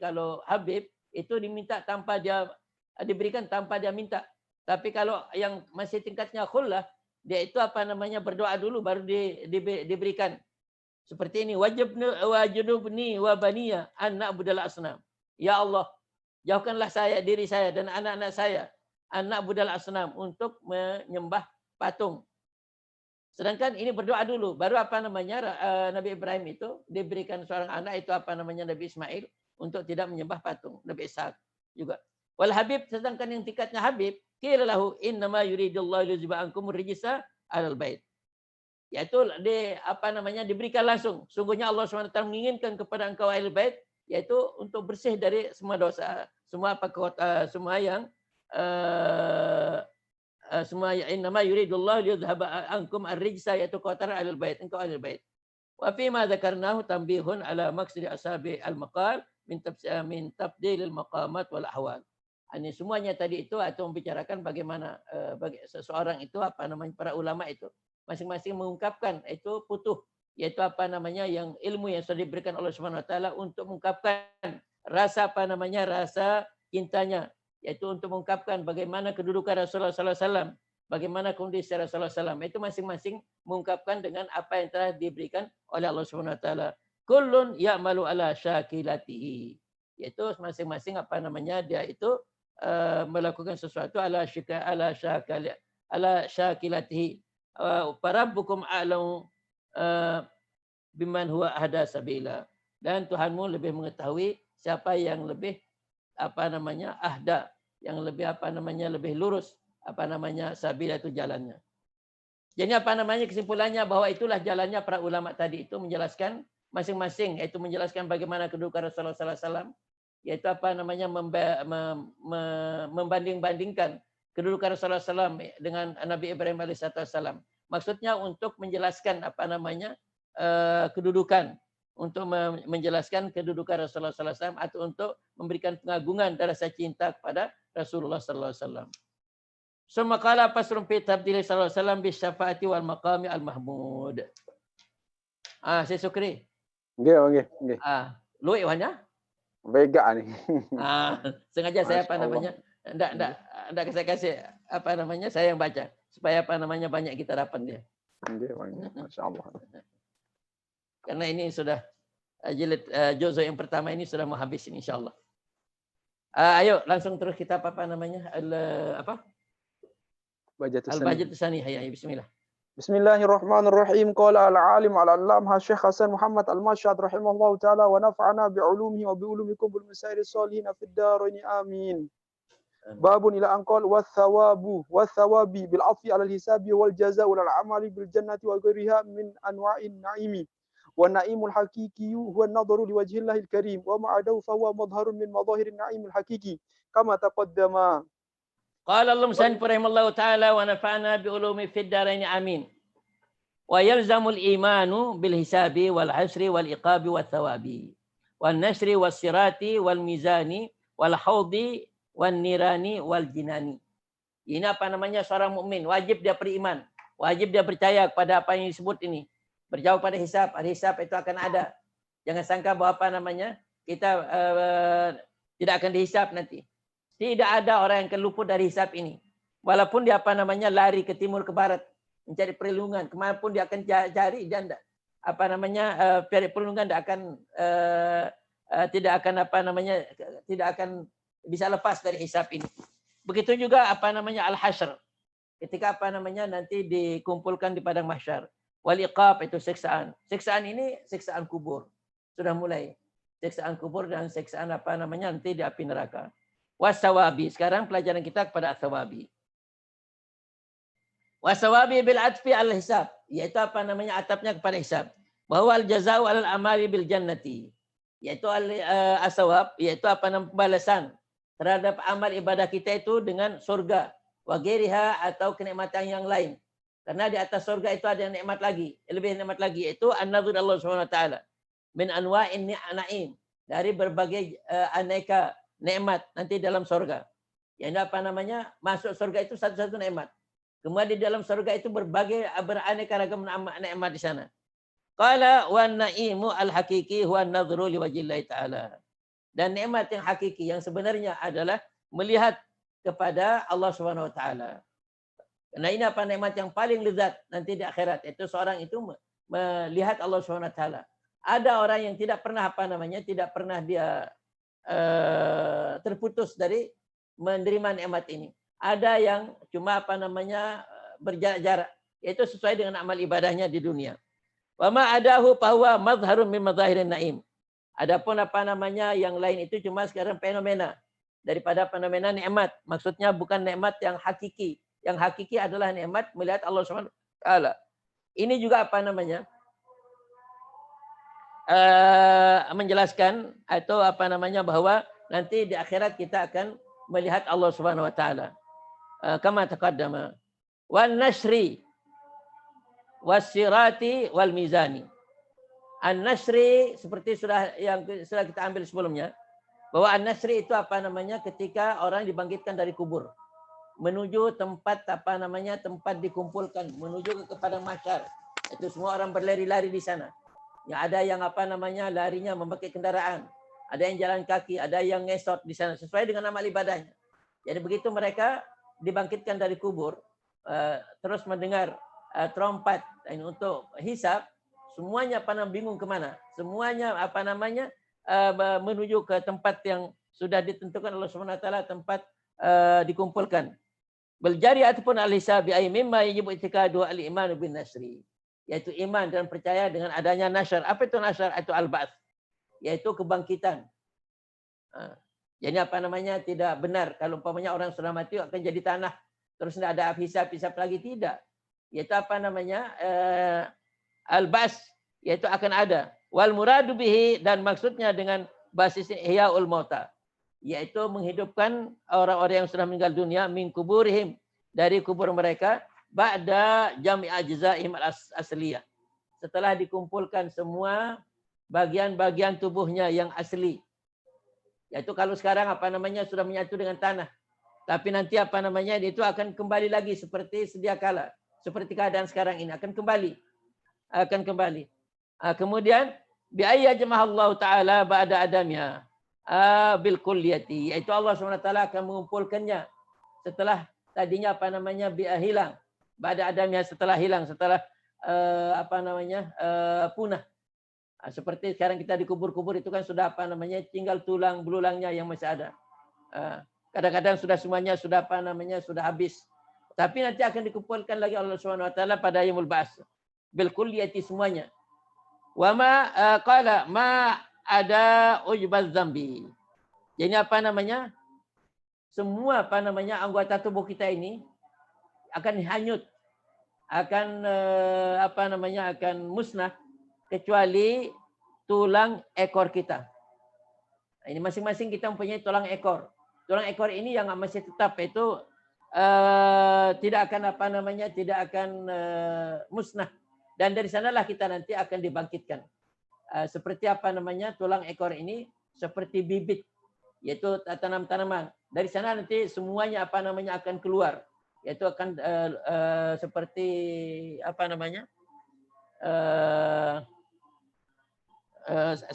kalau habib itu diminta tanpa dia diberikan tanpa dia minta. Tapi kalau yang masih tingkatnya khullah, dia itu apa namanya berdoa dulu baru diberikan. Seperti ini, wajnubni wa baniya an na'budal asnam. Ya Allah, jauhkanlah diri saya dan anak-anak saya an na'budal asnam untuk menyembah patung. Sedangkan ini berdoa dulu, baru apa namanya Nabi Ibrahim itu diberikan seorang anak itu apa namanya Nabi Ismail untuk tidak menyembah patung. Nabi Ishak juga. Wal Habib, sedangkan yang tingkatnya Habib, qila lahu innama yuridullahu liyuzhiba ankum rijsa alal bait. Yaitu apa namanya diberikan langsung. Sungguhnya Allah SWT menginginkan kepada engkau ahli bait yaitu untuk bersih dari semua dosa, semua semua yang semua innama yuridullahu liyudhhaba ankum ar-rijsa yaitu kotoran ahli bait, engkau ahli bait. Wa fi ma dzakarnahu tanbihun ala maqsadi ashabi al-maqal min tabdil al-maqamat wal ahwal. Ini semuanya tadi itu atau membicarakan bagaimana bagi seseorang itu apa namanya para ulama itu masing-masing mengungkapkan itu putuh yaitu apa namanya yang ilmu yang sudah diberikan oleh Subhanahu wa taala untuk mengungkapkan rasa apa namanya rasa cintanya yaitu untuk mengungkapkan bagaimana kedudukan Rasulullah sallallahu alaihi wasallam, bagaimana kondisi Rasulullah sallallahu alaihi wasallam itu masing-masing mengungkapkan dengan apa yang telah diberikan oleh Allah Subhanahu wa taala. Kullun ya'malu ala syakilatihi. Yaitu masing-masing apa namanya dia itu melakukan sesuatu ala syakilatihi. Rabbukum a'lamu biman huwa ahda sabila. Dan Tuhanmu lebih mengetahui siapa yang lebih apa namanya ahda, yang lebih apa namanya lebih lurus apa namanya sabila itu jalannya. Jadi apa namanya kesimpulannya bahwa itulah jalannya para ulama tadi itu menjelaskan masing-masing yaitu menjelaskan bagaimana kedudukan Rasulullah sallallahu alaihi wasallam yaitu apa namanya membanding-bandingkan kedudukan Rasulullah SAW dengan Nabi Ibrahim alaihissalam. Maksudnya untuk menjelaskan apa namanya kedudukan, untuk menjelaskan kedudukan Rasulullah SAW atau untuk memberikan pengagungan dan rasa cinta kepada Rasulullah SAW. Summa qala fasrun fi tabdil sallallahu alaihi wasallam bis syafaati wal maqami al mahmud. Saya Sukri. Nggih. Luik wanya? Vega ni. Sengaja saya apa namanya? Enggak saya kasih apa namanya saya yang baca supaya apa namanya banyak kita dapat dia. Masya-Allah. Karena ini sudah jilid juzuk yang pertama ini sudah mau habis ini insyaallah. Ayo langsung terus kita apa namanya Al-Bajat Tsani. Ya, bismillah. Bismillahirrahmanirrahim. Qala al-alim al-allamah Syekh Hasan Muhammad Al-Mashhad rahimahullahu taala wa nafa'ana bi ulumihi wa bi ulumikum bil masail shalihin fid darain amin. Babun ila anqal wathawabi bil afi ala al-hisabi wal jazaa wal amali bil jannati wa ghayriha min anwa'in na'imi. Wa na'imul haqiqi huwa an-nadharu li wajhillahil karim wa ma'adahu fa huwa madharun min madhahirin na'imil haqiqi kama taqaddama. Qala al-musannif rahimallahu taala wa nafa'na bi ulumi fid darain amin. Wa yalzamul imanu bil hisabi wal hasri wal iqabi wat thawabi wan nasri was sirati wal mizani wal haudi wan nirani wal jinani. Ini apa namanya seorang mukmin wajib dia beriman, wajib dia percaya kepada apa yang disebut ini. Berjauh pada hisab, hisab itu akan ada. Jangan sangka bahwa apa namanya kita tidak akan dihisab nanti. Tidak ada orang yang akan luput dari hisab ini. Walaupun dia apa namanya lari ke timur ke barat mencari perlindungan, kemanapun dia akan cari dia tidak apa namanya cari perlindungan tidak akan bisa lepas dari hisab ini. Begitu juga apa namanya al-hasyr. Ketika apa namanya nanti dikumpulkan di padang mahsyar. Wal iqab itu siksaan. Siksaan ini siksaan kubur. Sudah mulai. Siksaan kubur dan siksaan apa namanya nanti di api neraka. Wasawabi. Sekarang pelajaran kita kepada asawabi. Wasawabi bil atfi al hisab. Yaitu apa namanya atapnya kepada hisab. Bahwa al jazau al amali bil jannati. Yaitu asawab. Yaitu apa namanya pembalasan terhadap amal ibadah kita itu dengan surga. Wagiriha atau kenikmatan yang lain. Karena di atas surga itu ada nikmat lagi. Lebih nikmat lagi. Yaitu an-nadhur Allah SWT. Min anwa'in na'im. Dari berbagai aneka nikmat nanti dalam surga. Yang apa namanya? Masuk surga itu satu-satu nikmat. Kemudian di dalam surga itu berbagai beraneka ragam nikmat di sana. Qala wan na'imu al-haqiqi huwa an-nadhru li wajhillahi ta'ala. Dan nikmat yang hakiki yang sebenarnya adalah melihat kepada Allah Subhanahu wa taala. Karena ini apa nikmat yang paling lezat nanti di akhirat itu seorang itu melihat Allah Subhanahu wa taala. Ada orang yang tidak pernah apa namanya? Tidak pernah dia terputus dari menerima nikmat ini. Ada yang cuma apa namanya berjarak-jarak. Yaitu sesuai dengan amal ibadahnya di dunia. Wa ma adahu fahuwa madharun min madzahirin naim. Adapun apa namanya yang lain itu cuma sekarang fenomena daripada fenomena nikmat. Maksudnya bukan nikmat yang hakiki. Yang hakiki adalah nikmat melihat Allah Subhanahu wa taala. Ini juga apa namanya? Menjelaskan atau apa namanya bahwa nanti di akhirat kita akan melihat Allah Subhanahu wa taala. Kama taqaddama. Wan nasri wasirati wal mizani. An-nasri seperti sudah kita ambil sebelumnya bahwa an-nasri itu apa namanya ketika orang dibangkitkan dari kubur menuju tempat apa namanya tempat dikumpulkan menuju ke padang mahsyar. Itu semua orang berlari-lari di sana. Ya, ada yang apa namanya larinya memakai kendaraan, ada yang jalan kaki, ada yang ngesot di sana sesuai dengan amal ibadahnya. Jadi begitu mereka dibangkitkan dari kubur, terus mendengar trompet ini untuk hisab, semuanya pada bingung kemana. Semuanya apa namanya menuju ke tempat yang sudah ditentukan Allah Subhanahu wa taala, tempat dikumpulkan. Beljari ataupun al-hisab ay mimma yajibu i'tiqadu al-iman bin nasri. Yaitu iman dan percaya dengan adanya nasyar. Apa itu nasyar? Itu al-ba'ts, yaitu kebangkitan. Jadi apa namanya tidak benar kalau umpamanya orang sudah mati akan jadi tanah terus tidak ada hisab lagi, tidak. Yaitu apa namanya al-ba'ts, yaitu akan ada. Wal muradu bihi, dan maksudnya dengan basis ihyaul mauta, yaitu menghidupkan orang-orang yang sudah meninggal dunia min kuburihim, dari kubur mereka, ba'da jami' ajza'ihim al-asliyah, setelah dikumpulkan semua bagian-bagian tubuhnya yang asli. Yaitu kalau sekarang apa namanya sudah menyatu dengan tanah, tapi nanti apa namanya itu akan kembali lagi seperti sedia kala, seperti keadaan sekarang ini akan kembali. Kemudian bi ayya jama'allahu taala ba'da adamnya bil kulliyati, yaitu Allah SWT akan mengumpulkannya setelah tadinya apa namanya hilang, ba'da adamnya setelah hilang, setelah punah. Seperti sekarang kita di kubur-kubur itu kan sudah apa namanya tinggal tulang belulangnya yang masih ada. Kadang-kadang sudah semuanya sudah apa namanya sudah habis. Tapi nanti akan dikumpulkan lagi Allah Subhanahu wa taala pada yaumul ba'ts bil kulliyati semuanya. Wa ma qala ma ada ujbaz zambi. Jadi apa namanya? Semua apa namanya anggota tubuh kita ini akan hanyut, akan akan musnah kecuali tulang ekor kita. Ini masing-masing kita mempunyai tulang ekor. Tulang ekor ini yang masih tetap itu tidak akan musnah, dan dari sanalah kita nanti akan dibangkitkan. Seperti apa namanya tulang ekor ini seperti bibit, yaitu tanam-tanaman. Dari sana nanti semuanya apa namanya akan keluar, yaitu akan seperti apa namanya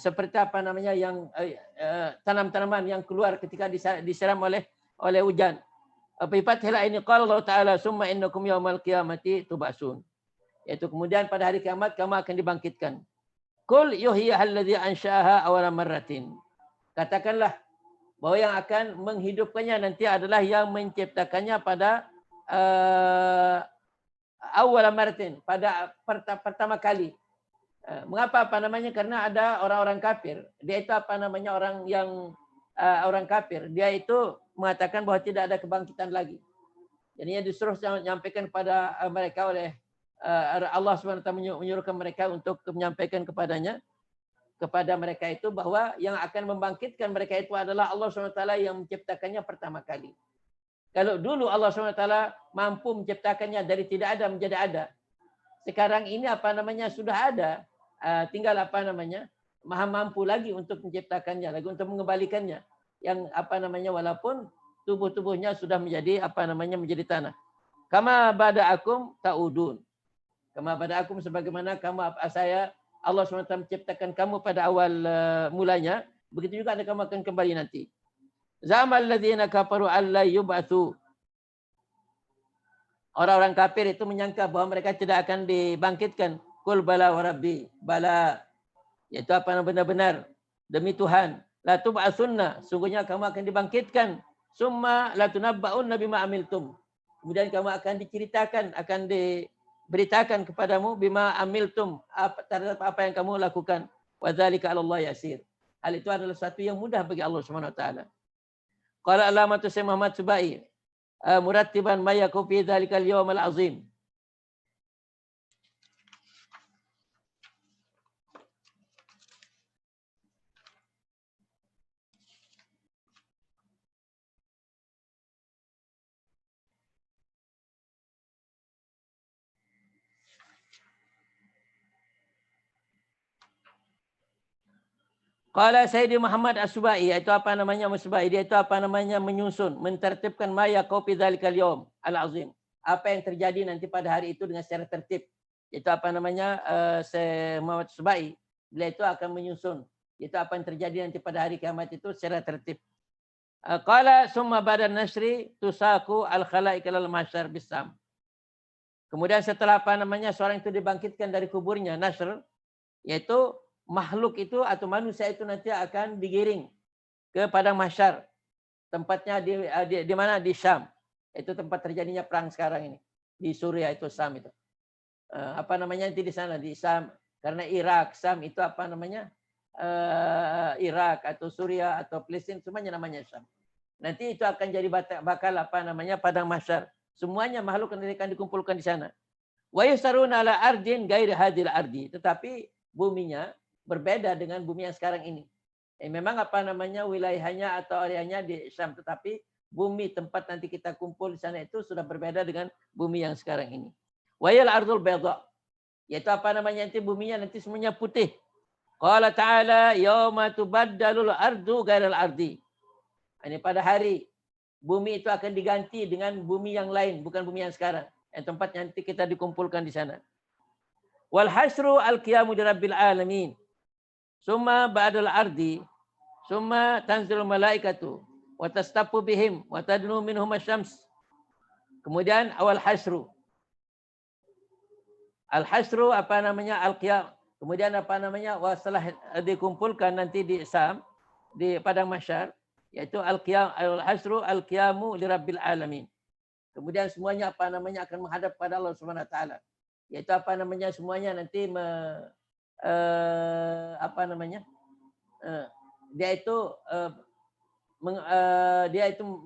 seperti apa namanya yang tanam-tanaman yang keluar ketika disiram oleh hujan. Bi fathil ini qala Allah taala summa innakum yaumal qiyamati tub'atsun. Yaitu kemudian pada hari kiamat kamu akan dibangkitkan. Qul yuhyiha alladzi ansha'aha awwala marratin. Katakanlah bahwa yang akan menghidupkannya nanti adalah yang menciptakannya pada awwala marratin, pada pertama kali. Mengapa apa namanya? Karena ada orang-orang kafir. Dia itu apa namanya orang yang orang kafir. Dia itu mengatakan bahwa tidak ada kebangkitan lagi. Jadinya disuruh menyampaikan kepada mereka oleh Allah SWT menyuruhkan mereka untuk menyampaikan kepada mereka itu bahwa yang akan membangkitkan mereka itu adalah Allah SWT yang menciptakannya pertama kali. Kalau dulu Allah SWT mampu menciptakannya dari tidak ada menjadi ada. Sekarang ini apa namanya sudah ada. Tinggal apa namanya maha mampu lagi untuk menciptakannya, lagi untuk mengembalikannya, yang apa namanya walaupun tubuh-tubuhnya sudah menjadi apa namanya menjadi tanah. Kama bada'akum ta'udun. Kama bada'akum, sebagaimana kamu saya Allah SWT menciptakan kamu pada awal mulanya, begitu juga kamu akan kembali nanti. Zamal ladzina kafaru alla yub'atsu. Orang-orang kafir itu menyangka bahwa mereka tidak akan dibangkitkan. Qul bala wa rabbi, bala, yaitu apa benar-benar demi Tuhan, la tub'atsunna, sungguhnya kamu akan dibangkitkan, summa la tunabba'unna bima amiltum, kemudian kamu akan diceritakan, akan beritakan kepadamu bima amiltum, terhadap apa yang kamu lakukan. Wa dzalika 'ala Allah yasir. Hal itu adalah sesuatu yang mudah bagi Allah Subhanahu wa taala. Qala Alamatu Syekh Muhammad Subai murattiban ma yakun fi dzalikal yawmal azim. Qala Sayyidi Muhammad As-Subai, itu apa namanya Musbai, dia itu apa namanya menyusun, mentertibkan ma yakun fi dzalikal yawm al-azim. Apa yang terjadi nanti pada hari itu dengan secara tertib. Itu apa namanya Syekh Muhammad As-Subai, beliau itu akan menyusun. Itu apa yang terjadi nanti pada hari kiamat itu secara tertib. Qala summa ba'da nasri tusaku al-khalaiq ilal mahsyar bisam. Kemudian setelah apa namanya seorang itu dibangkitkan dari kuburnya, nasr, yaitu makhluk itu atau manusia itu nanti akan digiring ke padang mahsyar. Tempatnya di mana? Di Syam. Itu tempat terjadinya perang sekarang ini. Di Suriah itu Syam itu. Apa namanya nanti di sana di Syam, karena Irak, Syam itu apa namanya? Irak atau Suriah atau Palestina semuanya namanya Syam. Nanti itu akan jadi bakal apa namanya padang mahsyar. Semuanya makhluk akan dikumpulkan di sana. Wa yusaruna ala ardin ghairi hadil ardi, tetapi buminya berbeda dengan bumi yang sekarang ini. Memang apa namanya wilayahnya atau areanya di Syam, tetapi bumi tempat nanti kita kumpul di sana itu sudah berbeda dengan bumi yang sekarang ini. Wayal ardul bayda, yaitu apa namanya nanti buminya nanti semuanya putih. Qala ta'ala yauma tubaddalul ardu ghairal ardi. Ini pada hari bumi itu akan diganti dengan bumi yang lain, bukan bumi yang sekarang. Yang tempatnya nanti kita dikumpulkan di sana. Wal hasru al-qiyamu di rabbil alamin. Summa ba'dal ardi, summa tanzilul malaikatu, wa tastapu bihim, wa tadnu minhum asyams. Kemudian awal hasru. Al-hasru apa namanya? Al-qiyam. Kemudian apa namanya? Setelah dikumpulkan nanti di Syam, di padang mahsyar, yaitu al-qiyam, al-hasru al-qiyamu li rabbil alamin. Kemudian semuanya apa namanya akan menghadap pada Allah Subhanahu wa taala. Yaitu apa namanya semuanya nanti apa namanya? Dia itu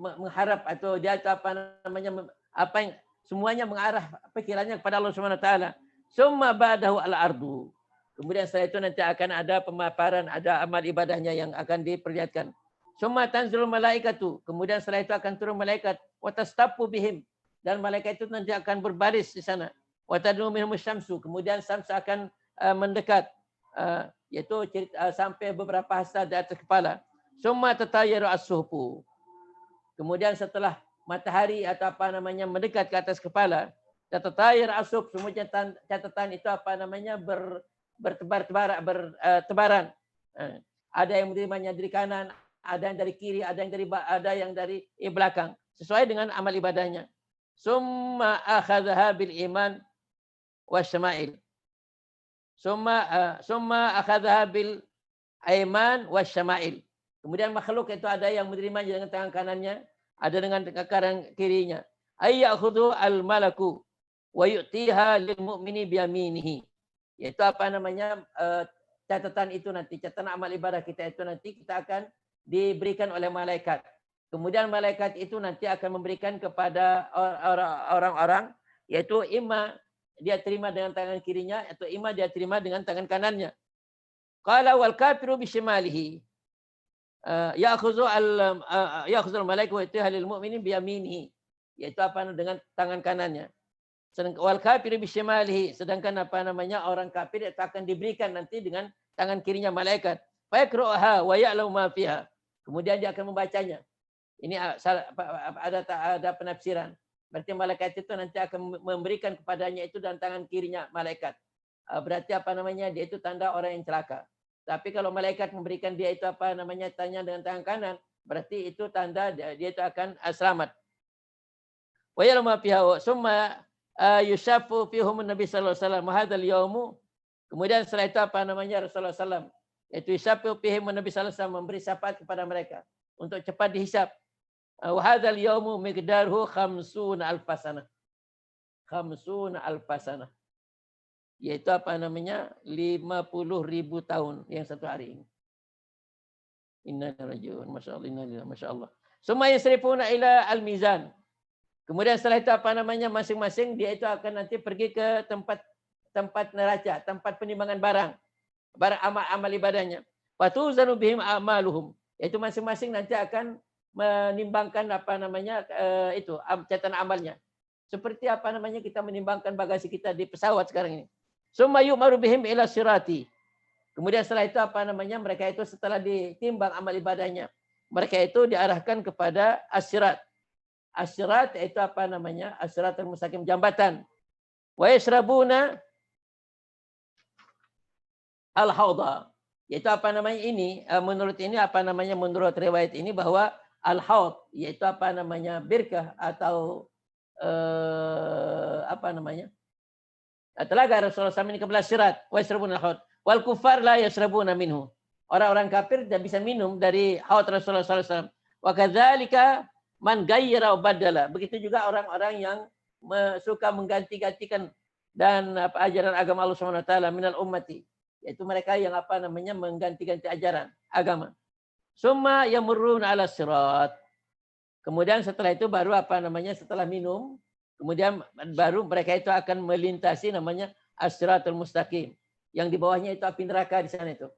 mengharap atau dia itu apa namanya apa yang semuanya mengarah pikirannya kepada Allah Subhanahu wa taala. Summa ba'dahu al-ardu. Kemudian setelah itu nanti akan ada pemaparan, ada amal ibadahnya yang akan diperlihatkan. Summa tanzilul malaikatu. Kemudian setelah itu akan turun malaikat. Wa tastapu bihim. Dan malaikat itu nanti akan berbaris di sana. Wa tadnu minhum syamsu. Kemudian syams akan mendekat. Yaitu sampai beberapa hasta di atas kepala. Summa tatayyaru as-suhfu. Kemudian setelah matahari atau apa namanya mendekat ke atas kepala, tatayyaru as-suhf, semua catatan itu apa namanya bertebaran. Ada yang menerimanya dari kanan, ada yang dari kiri, ada yang dari belakang, sesuai dengan amal ibadahnya. Summa akhadhaha bil iman wasyama'il. Summa akhadhaha bil aiman wasyama'il. Kemudian makhluk itu ada yang menerima dengan tangan kanannya, ada dengan tangan kirinya. Ayyakhudhu al malaku wa yu'tiha lil mu'mini bi yaminihi. Yaitu apa namanya catatan itu nanti, catatan amal ibadah kita itu nanti kita akan diberikan oleh malaikat. Kemudian malaikat itu nanti akan memberikan kepada orang-orang, yaitu imma dia terima dengan tangan kirinya atau imma dia terima dengan tangan kanannya. Qala wal kafiru bi shimalihi ya'khudhu al-malaikatu wa yu'tiha lil mu'minin bi yaminihi. Yaitu apa dengan tangan kanannya. Sedangkan wal kafiru bi shimalihi, sedangkan apa namanya orang kafir itu akan diberikan nanti dengan tangan kirinya malaikat. Fa yaqra'uha wa ya'lamu ma fiha. Kemudian dia akan membacanya. Ini ada penafsiran. Berarti malaikat itu nanti akan memberikan kepadanya itu dan tangan kirinya malaikat. Berarti apa namanya dia itu tanda orang yang celaka. Tapi kalau malaikat memberikan dia itu apa namanya tanya dengan tangan kanan, berarti itu tanda dia itu akan selamat. Wa ya'lamu ma fiha summa yushafu fihum Nabi sallallahu alaihi wasallam hadzal yaumu. Kemudian setelah itu apa namanya Rasulullah sallallahu yaitu yushafu fihim Nabi sallallahu alaihi wasallam memberi syafaat kepada mereka untuk cepat dihisab. Wa hadzal yaumu miqdaruhu 50,000 sanah. khamsuna alfasana. Yaitu apa namanya? 50.000 tahun yang satu hari ini. Inna rajiun. Masya Allah. Inna lillahi. Masya Allah. Summa yasrifuna ila al-mizan. Kemudian setelah itu apa namanya? Masing-masing dia itu akan nanti pergi ke tempat neraca, tempat penimbangan barang amal ibadahnya. Fatuzanu bihim amaluhum. Yaitu masing-masing nanti akan menimbangkan apa namanya itu catatan amalnya. Seperti apa namanya kita menimbangkan bagasi kita di pesawat sekarang ini. Summa yu'maru bihim ila sirati. Kemudian setelah itu apa namanya mereka itu setelah ditimbang amal ibadahnya, mereka itu diarahkan kepada as-sirat. As-sirat itu apa namanya? As-siratul mustaqim, jambatan. Wa yashrabuna al-haudha. Yaitu apa namanya ini? Menurut ini apa namanya? Menurut riwayat ini bahwa al-haud yaitu apa namanya? Birkah atau apa namanya? Telaga Rasulullah SAW ini kebelah sirat. Wa yashrabuna al-haud. Wal kufar la yashrabuna minhu. Orang-orang kafir tidak bisa minum dari haud Rasulullah SAW. Wa kadzalika man ghayyara wa badala. Begitu juga orang-orang yang suka mengganti-gantikan dan ajaran agama Allah Subhanahu wa taala minal ummati. Yaitu mereka yang apa namanya mengganti-ganti ajaran agama. Summa yamurrun ala sirat. Kemudian setelah itu baru apa namanya setelah minum, kemudian baru mereka itu akan melintasi namanya as-siratul mustaqim. Yang di bawahnya itu api neraka di sana itu.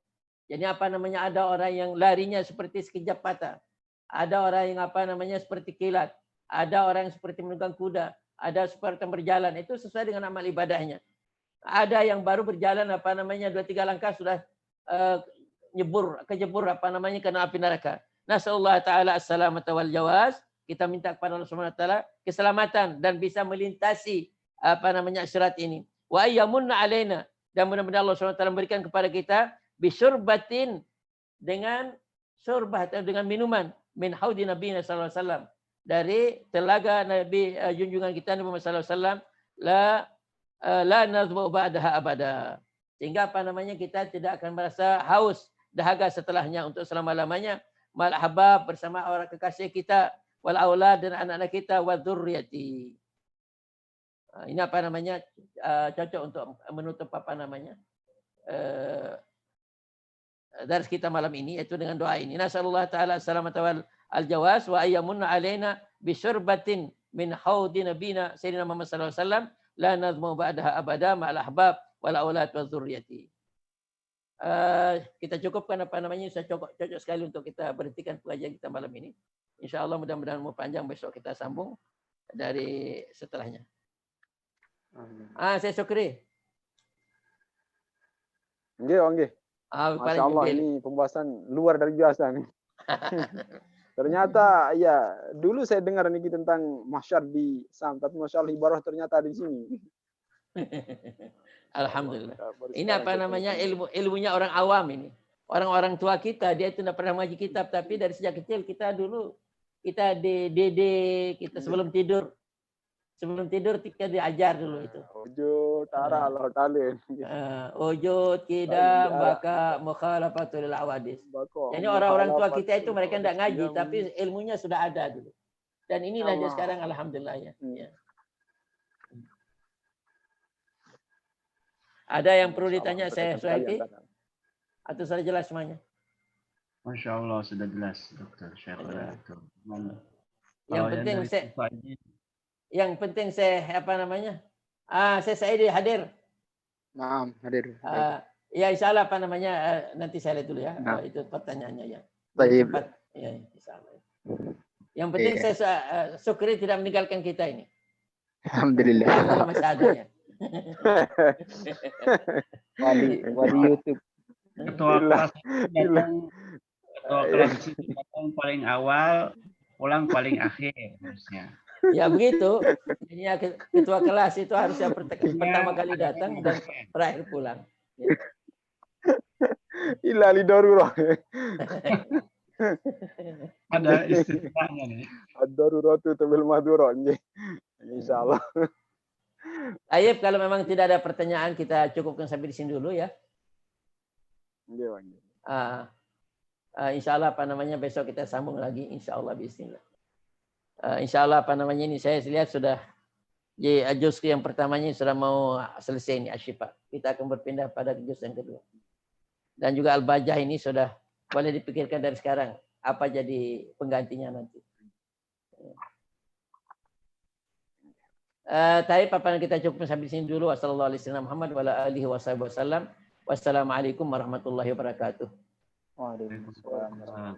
Jadi apa namanya ada orang yang larinya seperti sekejap mata. Ada orang yang apa namanya seperti kilat. Ada orang yang seperti menunggang kuda. Ada seperti berjalan. Itu sesuai dengan amal ibadahnya. Ada yang baru berjalan apa namanya 2-3 langkah sudah kejebur apa namanya kena api neraka. Nasallallahu taala as-salamata wal jawaz. Kita minta kepada Allah Subhanahu wa taala keselamatan dan bisa melintasi apa namanya sirat ini. Wa ayyamunna alaina, dan mudah-mudahan Allah Subhanahu wa taala memberikan kepada kita bisyurbatin dengan syurbah atau dengan minuman min haudi Nabi sallallahu alaihi wasallam dari telaga Nabi junjungan kita Nabi Muhammad sallallahu alaihi wasallam la nazbu ba'daha abada. Sehingga apa namanya kita tidak akan merasa haus dahaga setelahnya untuk selama-lamanya. Mal ahbab bersama orang kekasih kita, wal aulad dan anak-anak kita, wa dzurriyyati. Ini apa namanya cocok untuk menutup apa namanya dars kita malam ini, yaitu dengan doa ini. Nasallallahu taala salamata wal al-jawaz wa ayyamunna alaina bi syurbatin min haudi nabina sayyidina Muhammad sallallahu alaihi wasallam la nazmu ba'daha abada ma'al ahbab wal aulad wa dzurriyyati. Kita cukupkan apa namanya, sudah cocok sekali untuk kita berhentikan pengajian kita malam ini. Insyaallah mudah-mudahan mau panjang, besok kita sambung dari setelahnya. Saya syukri. Nggih. Masya Allah, ini pembahasan luar dari biasa nih. Ternyata ya dulu saya dengar nih tentang mahsyar di Sam, tapi Masya Allah ibarat ternyata ada di sini. Alhamdulillah. Ini apa namanya ilmunya orang awam ini. Orang-orang tua kita dia itu tidak pernah ngaji kitab, tapi dari sejak kecil kita dulu kita kita sebelum tidur kita diajar dulu itu. Ojo tara Allah talin. Ojo kidam baka mukhalafatul awadis. Jadi orang-orang tua kita itu mereka tidak ngaji, tapi ilmunya sudah ada dulu. Dan inilah dia sekarang alhamdulillah ya. Ada yang perlu ditanya saya Suhaiti? Atau sudah jelas semuanya? Masya Allah sudah jelas Dokter Syekh. Yang penting saya apa namanya? Saya Saidi hadir. Naam, hadir. Ya insyaallah apa namanya nanti saya lihat dulu ya. Itu pertanyaannya ya. Baik. Ya insyaallah. Yang penting saya syukri tidak meninggalkan kita ini. Alhamdulillah. Masih ada ya. Wali YouTube. Ketua kelas datang paling awal, pulang paling akhir harusnya. Ya begitu. Ini ketua kelas itu harusnya pertama kali datang dan terakhir pulang. Ilali darurah. Ada istilahnya nih. Ad-daruratu tabil madurah. Insyaallah. Ayib, kalau memang tidak ada pertanyaan kita cukupkan sampai di sini dulu ya. Insyaallah apa namanya besok kita sambung lagi insyaallah bismillah. Insyaallah apa namanya ini saya lihat sudah Jadi juz yang pertamanya sudah mau selesai ini Asy-Syifa. Kita akan berpindah pada juz yang kedua. Dan juga Al-Bajah ini sudah boleh dipikirkan dari sekarang apa jadi penggantinya nanti. Tapi paparan kita cukup sampai sini dulu. Wassalamualaikum warahmatullahi wabarakatuh. Waalaikumsalam.